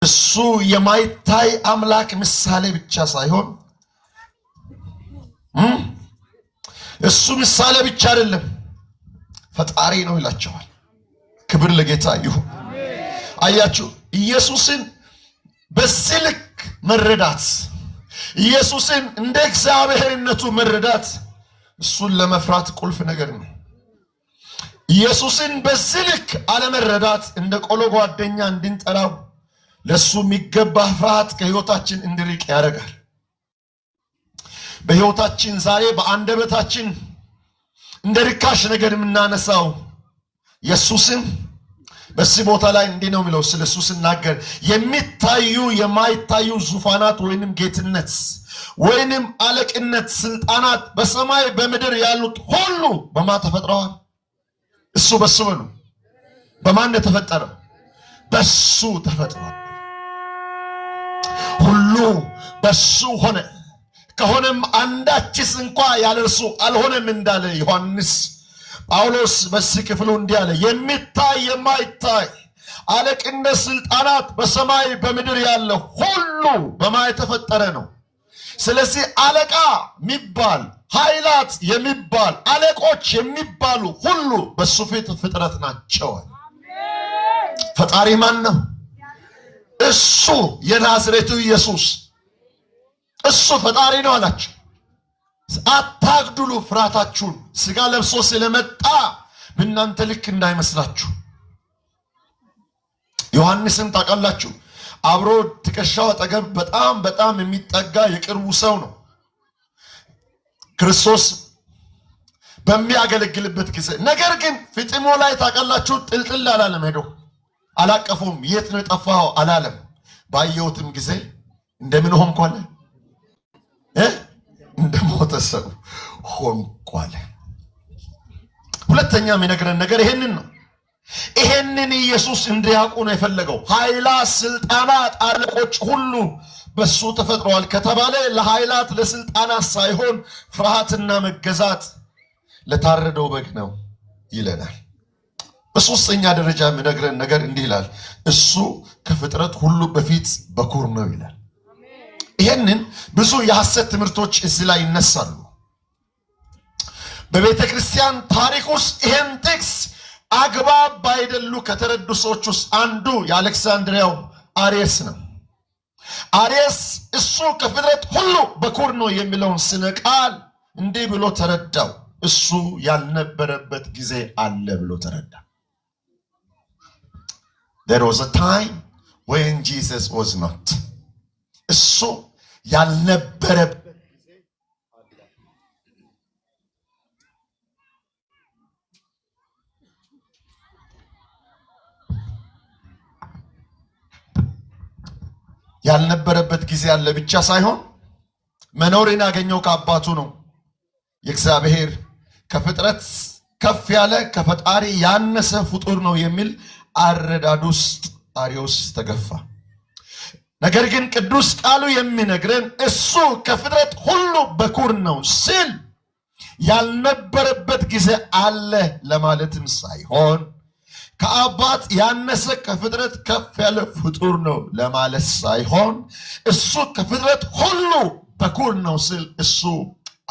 እሱ የማይታይ አምላክ ምሳሌ ብቻ ሳይሆን እሱ ምሳሌ ብቻ አይደለም፣ ፈጣሪ ነው ይላቸዋል። ክብር ለጌታ ይሁን። አያችሁ፣ ኢየሱስን በዚህ ልክ መረዳት፣ ኢየሱስን እንደ እግዚአብሔርነቱ መረዳት እሱን ለመፍራት ቁልፍ ነገር ነው። ኢየሱስን በዚህ ልክ አለመረዳት እንደ ቆሎ ጓደኛ እንድንጠራው ለሱ የሚገባ ፍርሃት ከህይወታችን እንዲርቅ ያደርጋል። በህይወታችን ዛሬ በአንደበታችን እንደ ርካሽ ነገር የምናነሳው ኢየሱስን በዚህ ቦታ ላይ እንዲህ ነው የሚለው ስለ ኢየሱስ ሲናገር የሚታዩ የማይታዩ ዙፋናት ወይንም ጌትነት ወይንም አለቅነት ስልጣናት በሰማይ በምድር ያሉት ሁሉ በማን ተፈጥረዋል? እሱ በሱ ነው። በማን ተፈጠረ? በሱ ተፈጥሯል። ሁሉ በሱ ሆነ፣ ከሆነም አንዳችስ እንኳ ያለ እርሱ አልሆነም እንዳለ ዮሐንስ ጳውሎስ በዚህ ክፍሉ እንዲህ አለ፣ የሚታይ የማይታይ አለቅነት ስልጣናት በሰማይ በምድር ያለ ሁሉ በማን የተፈጠረ ነው። ስለዚህ አለቃ የሚባል ኃይላት የሚባል አለቆች የሚባሉ ሁሉ በሱ ፊት ፍጥረት ናቸው። ፈጣሪ ማን ነው? እሱ የናዝሬቱ ኢየሱስ እሱ ፈጣሪ ነው አላቸው። አታግዱሉ ፍርሃታችሁን፣ ሥጋ ለብሶ ስለመጣ በእናንተ ልክ እንዳይመስላችሁ። ዮሐንስን ታውቃላችሁ? አብሮ ትከሻው አጠገብ በጣም የሚጠጋ የቅርቡ ሰው ነው። ክርስቶስ በሚያገለግልበት ጊዜ ነገር ግን ፍጥሞ ላይ ታውቃላችሁ ጥልጥል አላለም። ሄዶ አላቀፉም። የት ነው የጠፋኸው አላለም። ባየሁትም ጊዜ እንደምን ሆንኩ አለ? እንደሞተ ሰው ሆንኩ አለ። ሁለተኛ የሚነግረን ነገር ይሄንን ነው። ይሄንን ኢየሱስ እንዲያውቁ ነው የፈለገው። ኃይላት፣ ስልጣናት፣ አለቆች ሁሉ በሱ ተፈጥረዋል ከተባለ ለኃይላት ለስልጣናት ሳይሆን ፍርሃትና መገዛት ለታረደው በግ ነው ይለናል። በሶስተኛ ደረጃ የሚነግረን ነገር እንዲህ ይላል፣ እሱ ከፍጥረት ሁሉ በፊት በኩር ነው ይላል። ይሄንን ብዙ የሐሰት ትምህርቶች እዚህ ላይ ይነሳሉ። በቤተ ክርስቲያን ታሪክ ውስጥ ይሄን ጥቅስ አግባብ ባይደሉ ከተረዱ ሰዎች ውስጥ አንዱ የአሌክሳንድሪያው አርየስ ነው። አርየስ እሱ ከፍጥረት ሁሉ በኩር ነው የሚለውን ስነ ቃል እንዲህ ብሎ ተረዳው፣ እሱ ያልነበረበት ጊዜ አለ ብሎ ተረዳ። There was a time when Jesus was not. እሱ ያልነበረበት ጊዜ አለ። ያልነበረበት ጊዜ አለ ብቻ ሳይሆን መኖርን ያገኘው ከአባቱ ነው። የእግዚአብሔር ከፍጥረት ከፍ ያለ ከፈጣሪ ያነሰ ፍጡር ነው የሚል አረዳድ ውስጥ አርዮስ ተገፋ። ነገር ግን ቅዱስ ቃሉ የሚነግረን እሱ ከፍጥረት ሁሉ በኩር ነው ሲል ያልነበረበት ጊዜ አለ ለማለትም ሳይሆን ከአባት ያነሰ ከፍጥረት ከፍ ያለ ፍጡር ነው ለማለት ሳይሆን እሱ ከፍጥረት ሁሉ በኩር ነው ሲል እሱ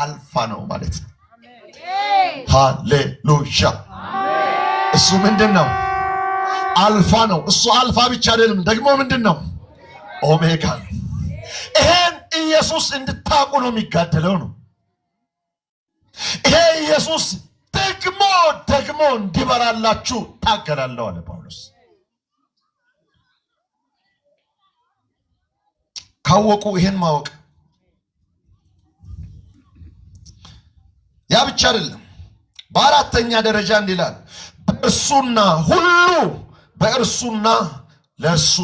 አልፋ ነው ማለት ነው። ሃሌሉያ! እሱ ምንድን ነው? አልፋ ነው። እሱ አልፋ ብቻ አይደለም፣ ደግሞ ምንድን ነው? ኦሜጋ ነው። ይሄን ኢየሱስ እንድታውቁ ነው የሚጋደለው ነው። ይሄ ኢየሱስ ደግሞ እንዲበራላችሁ ታገላለሁ አለ ጳውሎስ። ካወቁ ይሄን ማወቅ ያ ብቻ አይደለም። በአራተኛ ደረጃ እንዲላል በእርሱና ሁሉ በእርሱና ለእርሱ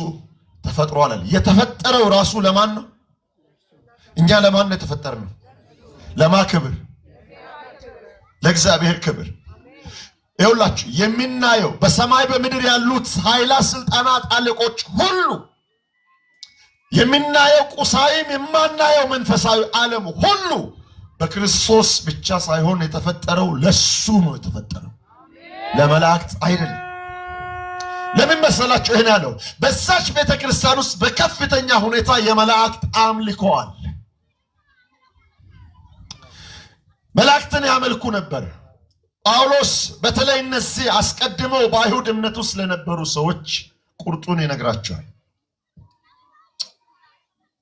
ተፈጥሯል አለ። የተፈጠረው ራሱ ለማን ነው? እኛ ለማን ነው የተፈጠርነው? ለማ ክብር? ለእግዚአብሔር ክብር። ይኸውላችሁ የሚናየው በሰማይ በምድር ያሉት ኃይላት፣ ስልጣናት፣ አለቆች ሁሉ የሚናየው ቁሳዊም የማናየው መንፈሳዊ ዓለም ሁሉ በክርስቶስ ብቻ ሳይሆን የተፈጠረው ለሱ ነው የተፈጠረው፣ ለመላእክት አይደለም። ለምን መሰላችሁ ይሄን ያለው? በዛች ቤተክርስቲያን ውስጥ በከፍተኛ ሁኔታ የመላእክት አምልኮ አለ። መላእክትን ያመልኩ ነበር። ጳውሎስ በተለይ እነዚህ አስቀድመው በአይሁድ እምነት ውስጥ ለነበሩ ሰዎች ቁርጡን ይነግራቸዋል።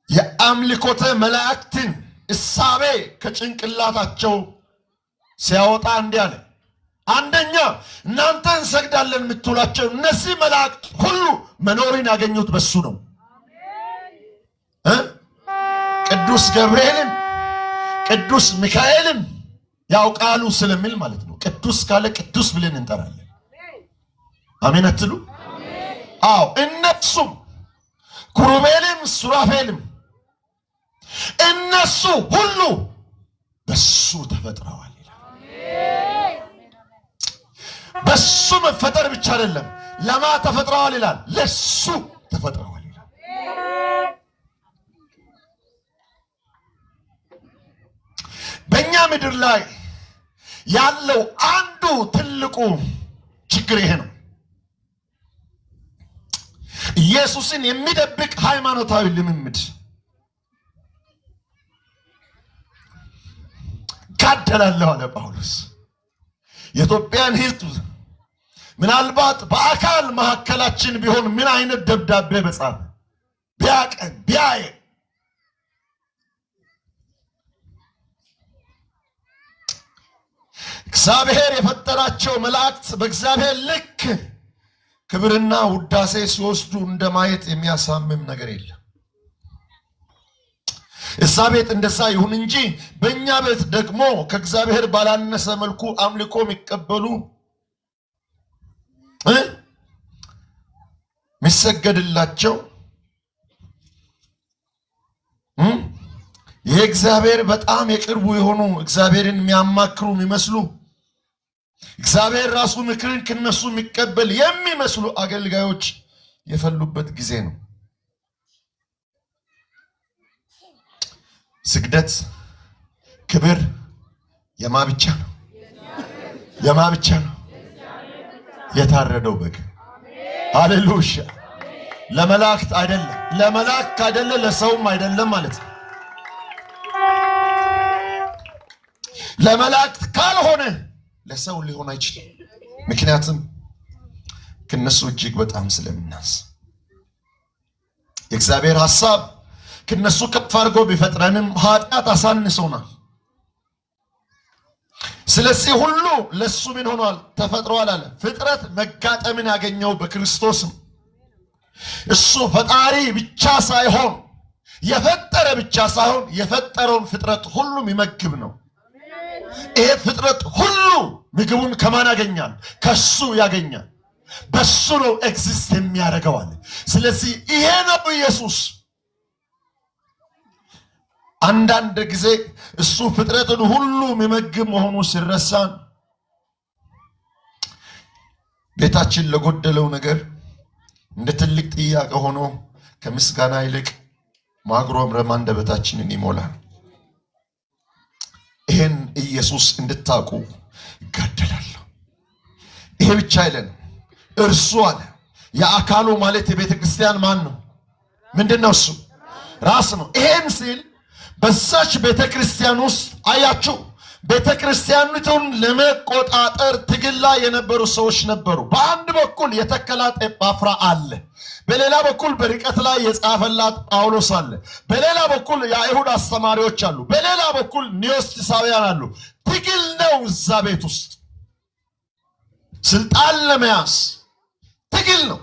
የአምልኮተ መላእክትን እሳቤ ከጭንቅላታቸው ሲያወጣ እንዲህ አለ። አንደኛ እናንተ እንሰግዳለን የምትሏቸው እነዚህ መላእክት ሁሉ መኖርን ያገኙት በሱ ነው። ቅዱስ ገብርኤልን ቅዱስ ሚካኤልን ያውቃሉ ስለሚል ማለት ነው። ቅዱስ ካለ ቅዱስ ብለን እንጠራለን። አሜን አትሉ? አዎ እነሱም ኩሩቤልም ሱራፌልም እነሱ ሁሉ በሱ ተፈጥረዋል ይላል። በሱ መፈጠር ብቻ አይደለም፣ ለማ ተፈጥረዋል ይላል፣ ለሱ ተፈጥረዋል ይላል። በእኛ ምድር ላይ ያለው አንዱ ትልቁ ችግር ይሄ ነው። ኢየሱስን የሚደብቅ ሃይማኖታዊ ልምምድ ጋደላለሁ አለ ጳውሎስ። የኢትዮጵያን ሕዝብ ምናልባት በአካል መካከላችን ቢሆን ምን አይነት ደብዳቤ በጻፈ ቢያቀን ቢያየ። እግዚአብሔር የፈጠራቸው መላእክት በእግዚአብሔር ልክ ክብርና ውዳሴ ሲወስዱ እንደማየት የሚያሳምም ነገር የለም። እዛ ቤት እንደዛ ይሁን እንጂ በእኛ ቤት ደግሞ ከእግዚአብሔር ባላነሰ መልኩ አምልኮ የሚቀበሉ የሚሰገድላቸው ይሄ እግዚአብሔር በጣም የቅርቡ የሆኑ እግዚአብሔርን የሚያማክሩ የሚመስሉ እግዚአብሔር ራሱ ምክርን ከነሱ የሚቀበል የሚመስሉ አገልጋዮች የፈሉበት ጊዜ ነው። ስግደት ክብር የማ ብቻ ነው? የማ ብቻ ነው? የታረደው በግ። ሃሌሉያ! ለመላእክት አይደለም፣ ለመላእክት አይደለም፣ ለሰውም አይደለም ማለት ነው። ለመላእክት ካልሆነ ለሰው ሊሆን አይችልም። ምክንያቱም ከነሱ እጅግ በጣም ስለምናንስ የእግዚአብሔር ሐሳብ ከነሱ ከፍ አድርጎ ቢፈጥረንም ኃጢአት አሳንሶናል። ስለዚህ ሁሉ ለሱ ምን ሆኗል? ተፈጥሯል አለ። ፍጥረት መጋጠምን ያገኘው በክርስቶስ ነው። እሱ ፈጣሪ ብቻ ሳይሆን የፈጠረ ብቻ ሳይሆን የፈጠረውን ፍጥረት ሁሉ የሚመግብ ነው። ይሄ ፍጥረት ሁሉ ምግቡን ከማን ያገኛል? ከሱ ያገኛል። በሱ ነው ኤግዚስት የሚያደርገው አለ። ስለዚህ ይሄ ነው ኢየሱስ። አንዳንድ ጊዜ እሱ ፍጥረትን ሁሉ የሚመግብ መሆኑ ሲረሳን ቤታችን ለጎደለው ነገር እንደ ትልቅ ጥያቄ ሆኖ ከምስጋና ይልቅ ማጉረምረም አንደበታችንን ይሞላል። ይሄን ኢየሱስ እንድታውቁ ይጋደላለሁ። ይሄ ብቻ አይደለም፣ እርሱ አለ የአካሉ ማለት የቤተ ክርስቲያን ማን ነው? ምንድነው? እሱ ራስ ነው። ይሄን ሲል በዛች ቤተ ክርስቲያን ውስጥ አያችሁ፣ ቤተ ክርስቲያኒቱን ለመቆጣጠር ትግል ላይ የነበሩ ሰዎች ነበሩ። በአንድ በኩል የተከላት ኤጳፍራ አለ፣ በሌላ በኩል በርቀት ላይ የጻፈላት ጳውሎስ አለ፣ በሌላ በኩል የአይሁድ አስተማሪዎች አሉ፣ በሌላ በኩል ኒዮስቲሳውያን አሉ። ትግል ነው እዛ ቤት ውስጥ ስልጣን ለመያዝ ትግል ነው።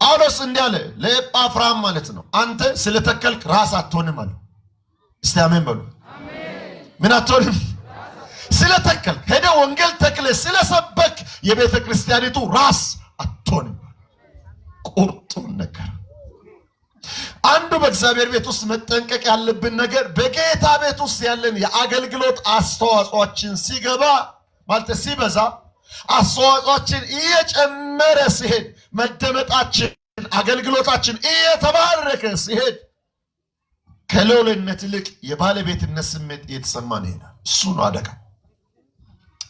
ጳውሎስ እንዲህ አለ ለኤጳፍራም ማለት ነው፣ አንተ ስለተከልክ ራስ አትሆንም አለ። እስቲ አሜን በሉ። ምን አትሆንም? ስለተከልክ ሄደ ወንጌል ተክለ ስለሰበክ የቤተ ክርስቲያኒቱ ራስ አትሆንም። ቁርጡን ነገር አንዱ በእግዚአብሔር ቤት ውስጥ መጠንቀቅ ያለብን ነገር በጌታ ቤት ውስጥ ያለን የአገልግሎት አስተዋጽኦችን ሲገባ ማለት ሲበዛ አስተዋጽኦችን እየጨመረ ሲሄድ መደመጣችን አገልግሎታችን እየተባረከ ሲሄድ ከልዑልነት ይልቅ የባለቤትነት ስሜት እየተሰማን ይሄዳል። እሱ ነው አደጋ።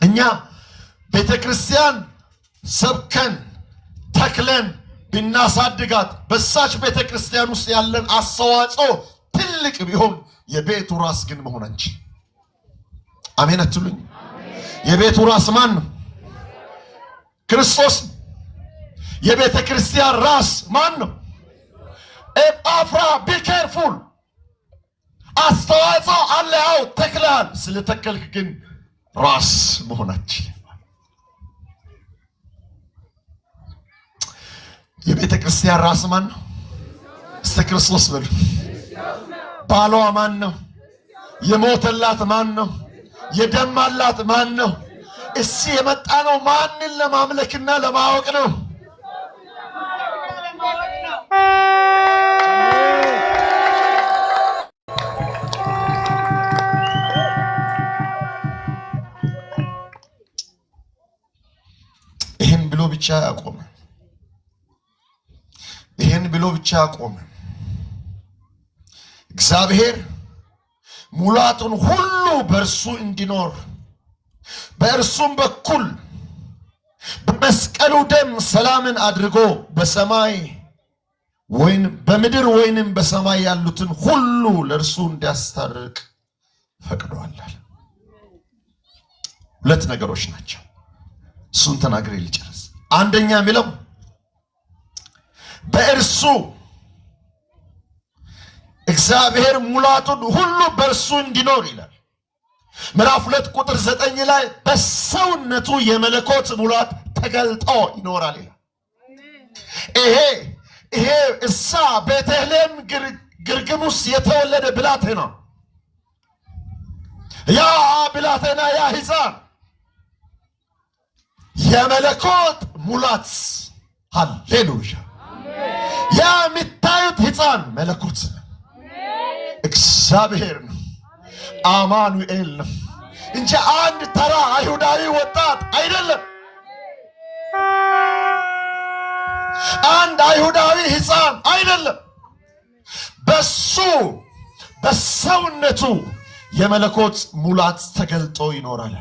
እኛ ቤተክርስቲያን ሰብከን ተክለን ብናሳድጋት በሳች ቤተክርስቲያን ውስጥ ያለን አስተዋጽኦ ትልቅ ቢሆን የቤቱ ራስ ግን መሆን አንችልም። አሜን አትሉኝ? የቤቱ ራስ ማን ነው? ክርስቶስ። የቤተክርስቲያን ራስ ማን ነው? ኤጳፍራ። ቢ ኬርፉል። አስተዋጽኦ አለ። ያው ተክለሃል። ስለተከልክ ግን ራስ መሆን አንችልም። የቤተክርስቲያን ራስ ማን ነው? እስቲ ክርስቶስ በሉ። ባሏ ማን ነው? የሞተላት ማን ነው? የደማላት ማን ነው? እሺ የመጣ ነው ማንን ለማምለክና ለማወቅ ነው? ይሄን ብሎ ብቻ ያቆመ ይሄን ብሎ ብቻ ያቆመ እግዚአብሔር ሙላቱን ሁሉ በእርሱ እንዲኖር በእርሱም በኩል በመስቀሉ ደም ሰላምን አድርጎ በሰማይ ወይን በምድር ወይንም በሰማይ ያሉትን ሁሉ ለእርሱ እንዲያስታርቅ ፈቅዷል። ሁለት ነገሮች ናቸው። እሱን ተናግሬ ልጨርስ። አንደኛ የሚለው በእርሱ እግዚአብሔር ሙላቱን ሁሉ በእርሱ እንዲኖር ይላል። ምዕራፍ 2 ቁጥር 9 ላይ በሰውነቱ የመለኮት ሙላት ተገልጦ ይኖራል ይላል። ይሄ እሳ ቤተልሔም ግርግም ውስጥ የተወለደ ብላቴና ያ ብላቴና ያ ሕፃን የመለኮት ሙላት ሃሌሉያ። ያ የሚታዩት ሕፃን መለኮት ነው፣ እግዚአብሔር ነው፣ አማኑኤል ነው እንጂ አንድ ተራ አይሁዳዊ ወጣት አይደለም። አንድ አይሁዳዊ ሕፃን አይደለም። በሱ በሰውነቱ የመለኮት ሙላት ተገልጦ ይኖራል።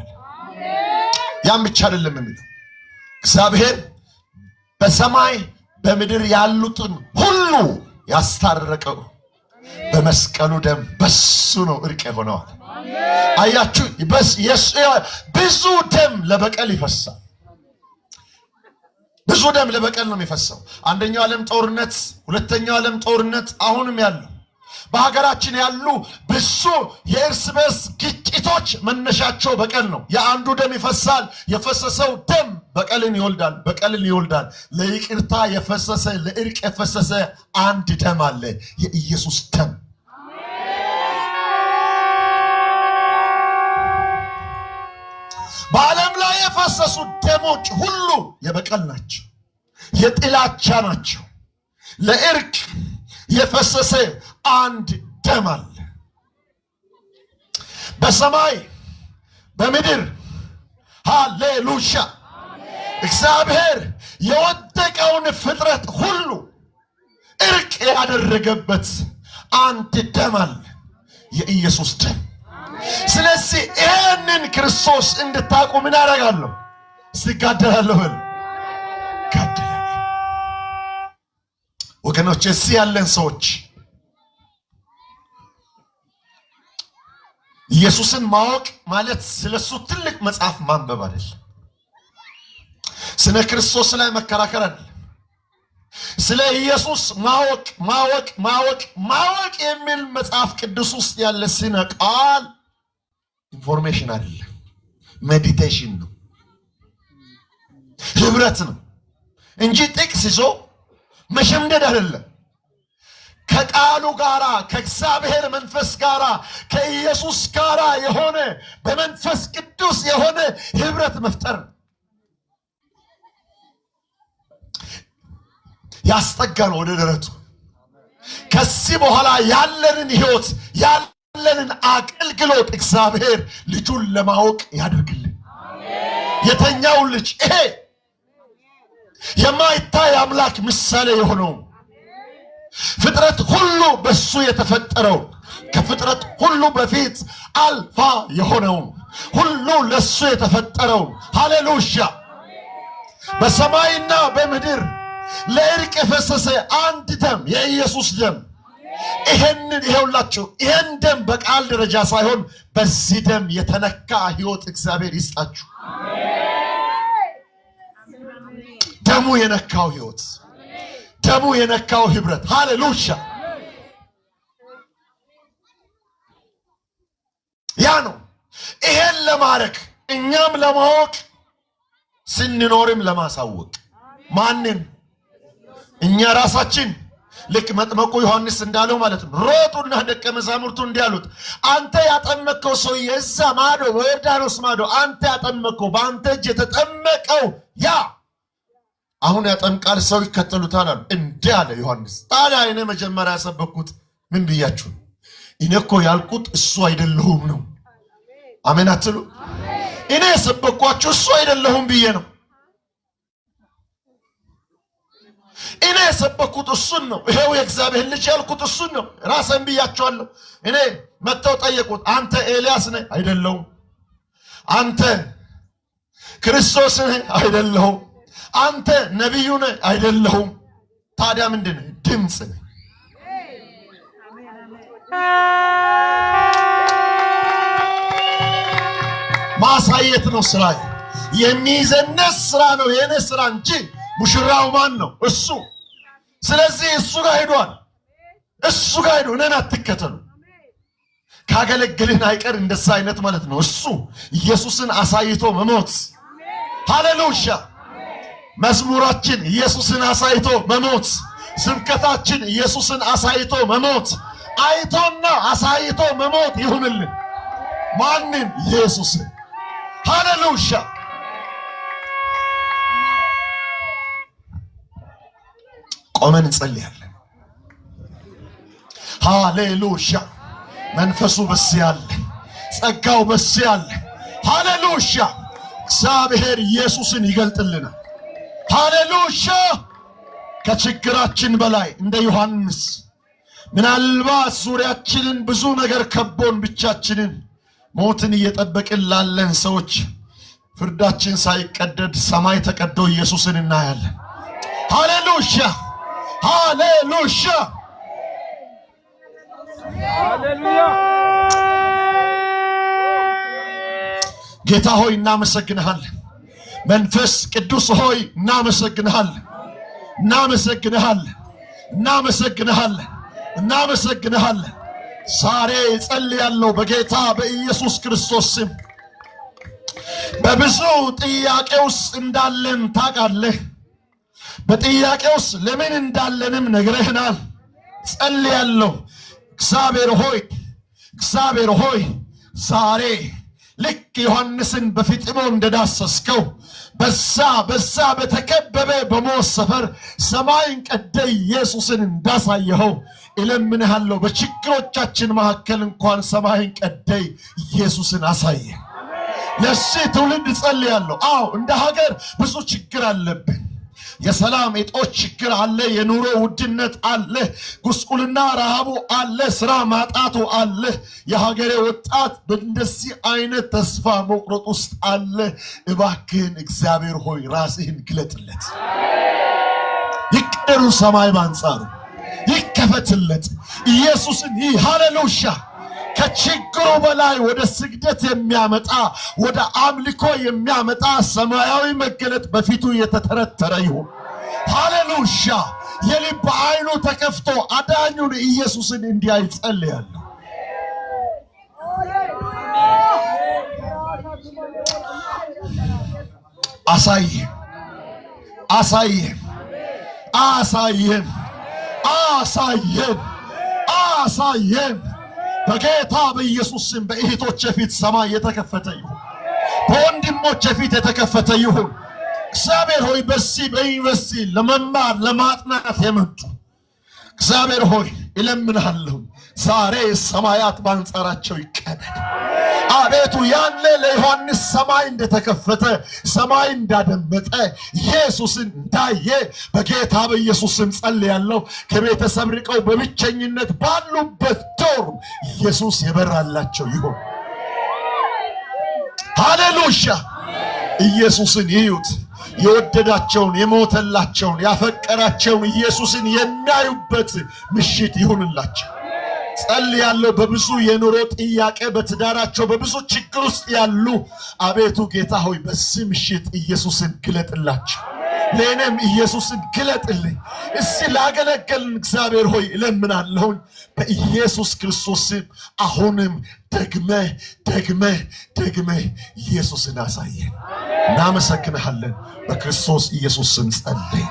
ያም ብቻ አይደለም የሚለው እግዚአብሔር በሰማይ በምድር ያሉትን ሁሉ ያስታረቀው በመስቀሉ ደም በሱ ነው እርቅ የሆነው። አያችሁ፣ ብዙ ደም ለበቀል ይፈሳል። ብዙ ደም ለበቀል ነው የሚፈሰው። አንደኛው ዓለም ጦርነት፣ ሁለተኛው ዓለም ጦርነት፣ አሁንም ያለው በሀገራችን ያሉ ብዙ የእርስ በርስ ግጭቶች መነሻቸው በቀል ነው። የአንዱ ደም ይፈሳል። የፈሰሰው ደም በቀልን ይወልዳል፣ በቀልን ይወልዳል። ለይቅርታ የፈሰሰ ለእርቅ የፈሰሰ አንድ ደም አለ፣ የኢየሱስ ደም። በዓለም ላይ የፈሰሱ ደሞች ሁሉ የበቀል ናቸው፣ የጥላቻ ናቸው። ለእርቅ የፈሰሰ አንድ ደም አለ። በሰማይ በምድር ሃሌሉያ እግዚአብሔር የወደቀውን ፍጥረት ሁሉ እርቅ ያደረገበት አንድ ደም አለ፣ የኢየሱስ ደም። ስለዚህ ይህንን ክርስቶስ እንድታቁ ምን ያደርጋለሁ? ሲጋደላለሁ ጋደላለሁ። ወገኖች፣ እዚህ ያለን ሰዎች ኢየሱስን ማወቅ ማለት ስለሱ ትልቅ መጽሐፍ ማንበብ አይደለም። ስለ ክርስቶስ ላይ መከራከር አይደለም። ስለ ኢየሱስ ማወቅ የሚል መጽሐፍ ቅዱስ ውስጥ ያለ ስነ ቃል ኢንፎርሜሽን አይደለም፣ ሜዲቴሽን ነው፣ ህብረት ነው እንጂ ጥቅስ ይዞ መሸምደድ አይደለም። ከቃሉ ጋራ ከእግዚአብሔር መንፈስ ጋራ ከኢየሱስ ጋራ የሆነ በመንፈስ ቅዱስ የሆነ ህብረት መፍጠር ያስጠጋን ወደ ደረቱ ከዚህ በኋላ ያለንን ህይወት ያለንን አገልግሎት እግዚአብሔር ልጁን ለማወቅ ያድርግልን። የተኛው ልጅ ይሄ የማይታይ አምላክ ምሳሌ የሆነው ፍጥረት ሁሉ በሱ የተፈጠረው ከፍጥረት ሁሉ በፊት አልፋ የሆነው ሁሉ ለሱ የተፈጠረው ሃሌሉያ በሰማይና በምድር ለእርቅ የፈሰሰ አንድ ደም የኢየሱስ ደም ይሄውላችሁ ይሄን ደም በቃል ደረጃ ሳይሆን በዚህ ደም የተነካ ህይወት እግዚአብሔር ይስጣችሁ። ደሙ የነካው ህይወት ደሙ የነካው ህብረት ሃሌሉያ ያ ነው። ይሄን ለማረክ እኛም ለማወቅ ስንኖርም ለማሳወቅ ማንን እኛ ራሳችን ልክ መጥምቁ ዮሐንስ እንዳለው ማለት ነው። ሮጡና ደቀ መዛሙርቱ እንዲያሉት አንተ ያጠመቀው ሰው የዛ ማዶ በዮርዳኖስ ማዶ አንተ ያጠመቀው በአንተ እጅ የተጠመቀው ያ አሁን ያጠምቃል ሰው ይከተሉታል አሉ። እንዲህ አለ ዮሐንስ። ታዲያ እኔ መጀመሪያ ያሰበኩት ምን ብያችሁ? እኔ እኮ ያልኩት እሱ አይደለሁም ነው። አሜን አትሉ? እኔ የሰበኳችሁ እሱ አይደለሁም ብዬ ነው። እኔ የሰበኩት እሱን ነው። ይሄው የእግዚአብሔር ልጅ ያልኩት እሱን ነው። ራሴን ብያቸዋለሁ። እኔ መጥተው ጠየቁት፣ አንተ ኤልያስ ነህ? አይደለሁም። አንተ ክርስቶስ ነህ? አይደለሁም። አንተ ነቢዩ ነህ? አይደለሁም። ታዲያ ምንድን ነህ? ድምፅ ነህ። ማሳየት ነው ስራዬ። የሚዘነስ ስራ ነው የኔ ስራ እንጂ ሙሽራው ማን ነው? እሱ። ስለዚህ እሱ ጋር ሄዷል። እሱ ጋር ሄዶ እኔን አትከተሉ። ካገለግልን አይቀር እንደዛ አይነት ማለት ነው። እሱ ኢየሱስን አሳይቶ መሞት። ሃሌሉያ። መዝሙራችን ኢየሱስን አሳይቶ መሞት፣ ስብከታችን ኢየሱስን አሳይቶ መሞት፣ አይቶና አሳይቶ መሞት ይሁንልን። ማንን? ኢየሱስን። ሃሌሉያ። ቆመን እንጸልያለን። ሃሌሉያ። መንፈሱ በዚህ አለ፣ ጸጋው በዚህ አለ። ሃሌሉያ። እግዚአብሔር ኢየሱስን ይገልጥልናል። ሃሌሉያ። ከችግራችን በላይ እንደ ዮሐንስ ምናልባት ዙሪያችንን ብዙ ነገር ከቦን ብቻችንን ሞትን እየጠበቅን ላለን ሰዎች ፍርዳችን ሳይቀደድ ሰማይ ተቀዶ ኢየሱስን እናያለን። ሃሌሉያ ሃሌሉያ ሃሌሉያ። ጌታ ሆይ እናመሰግንሃለን። መንፈስ ቅዱስ ሆይ እናመሰግንሃለን፣ እናመሰግንሃለን፣ እናመሰግንሃለን፣ እናመሰግንሃለን። ዛሬ ጸልያለሁ በጌታ በኢየሱስ ክርስቶስ ስም። በብዙ ጥያቄ ውስጥ እንዳለን ታውቃለህ። በጥያቄ ውስጥ ለምን እንዳለንም ነግረህናል። ጸልያለሁ እግዚአብሔር ሆይ፣ እግዚአብሔር ሆይ ዛሬ ልክ ዮሐንስን በፊጥሞ እንደዳሰስከው በዛ በተከበበ በሞት ሰፈር ሰማይን ቀደ ኢየሱስን እንዳሳየኸው እለምንሃለሁ። በችግሮቻችን መካከል እንኳን ሰማይን ቀደ ኢየሱስን አሳየ። ለዚህ ትውልድ ጸልያለሁ። አዎ እንደ ሀገር ብዙ ችግር አለብን። የሰላም እጦት ችግር አለ፣ የኑሮ ውድነት አለ፣ ጉስቁልና ረሃቡ አለ፣ ስራ ማጣቱ አለ። የሀገሬ ወጣት በእንደዚህ አይነት ተስፋ መቁረጥ ውስጥ አለ። እባክህን እግዚአብሔር ሆይ ራስህን ግለጥለት። ይቀሩ ሰማይ ባንጻሩ ይከፈትለት። ኢየሱስን ይህ ሃሌሉያ ከችግሩ በላይ ወደ ስግደት የሚያመጣ ወደ አምልኮ የሚያመጣ ሰማያዊ መገለጥ በፊቱ የተተረተረ ይሁን። ሃሌሉያ። የልብ አይኑ ተከፍቶ አዳኙን ኢየሱስን እንዲያይ ጸልያለሁ። አሳየን፣ አሳየን፣ አሳየን፣ አሳየን፣ አሳየን። በጌታ በኢየሱስ ስም በእህቶች ፊት ሰማይ የተከፈተ ይሁን፣ በወንድሞች ፊት የተከፈተ ይሁን። እግዚአብሔር ሆይ በዚህ በዩኒቨርሲቲ ለመማር ለማጥናት የመጡ እግዚአብሔር ሆይ እለምንሃለሁ ዛሬ ሰማያት ባንጻራቸው ይቀደድ አቤቱ ያለ ለዮሐንስ ሰማይ እንደተከፈተ ሰማይ እንዳደመጠ ኢየሱስን እንዳየ በጌታ በኢየሱስም ጸልያለሁ ከቤተሰብ ርቀው በብቸኝነት ባሉበት ዶርም ኢየሱስ የበራላቸው ይሁን ሃሌሉያ ኢየሱስን ይዩት የወደዳቸውን የሞተላቸውን ያፈቀራቸውን ኢየሱስን የሚያዩበት ምሽት ይሁንላቸው ጸልያለሁ በብዙ የኑሮ ጥያቄ በትዳራቸው በብዙ ችግር ውስጥ ያሉ አቤቱ ጌታ ሆይ በዚህ ምሽት ኢየሱስን ግለጥላቸው ለኔም ኢየሱስን ግለጥልኝ እስቲ ላገለገልን እግዚአብሔር ሆይ እለምናለሁ በኢየሱስ ክርስቶስ አሁንም ደግመ ኢየሱስን አሳየን እናመሰግንሃለን በክርስቶስ ኢየሱስ ስም ጸልይ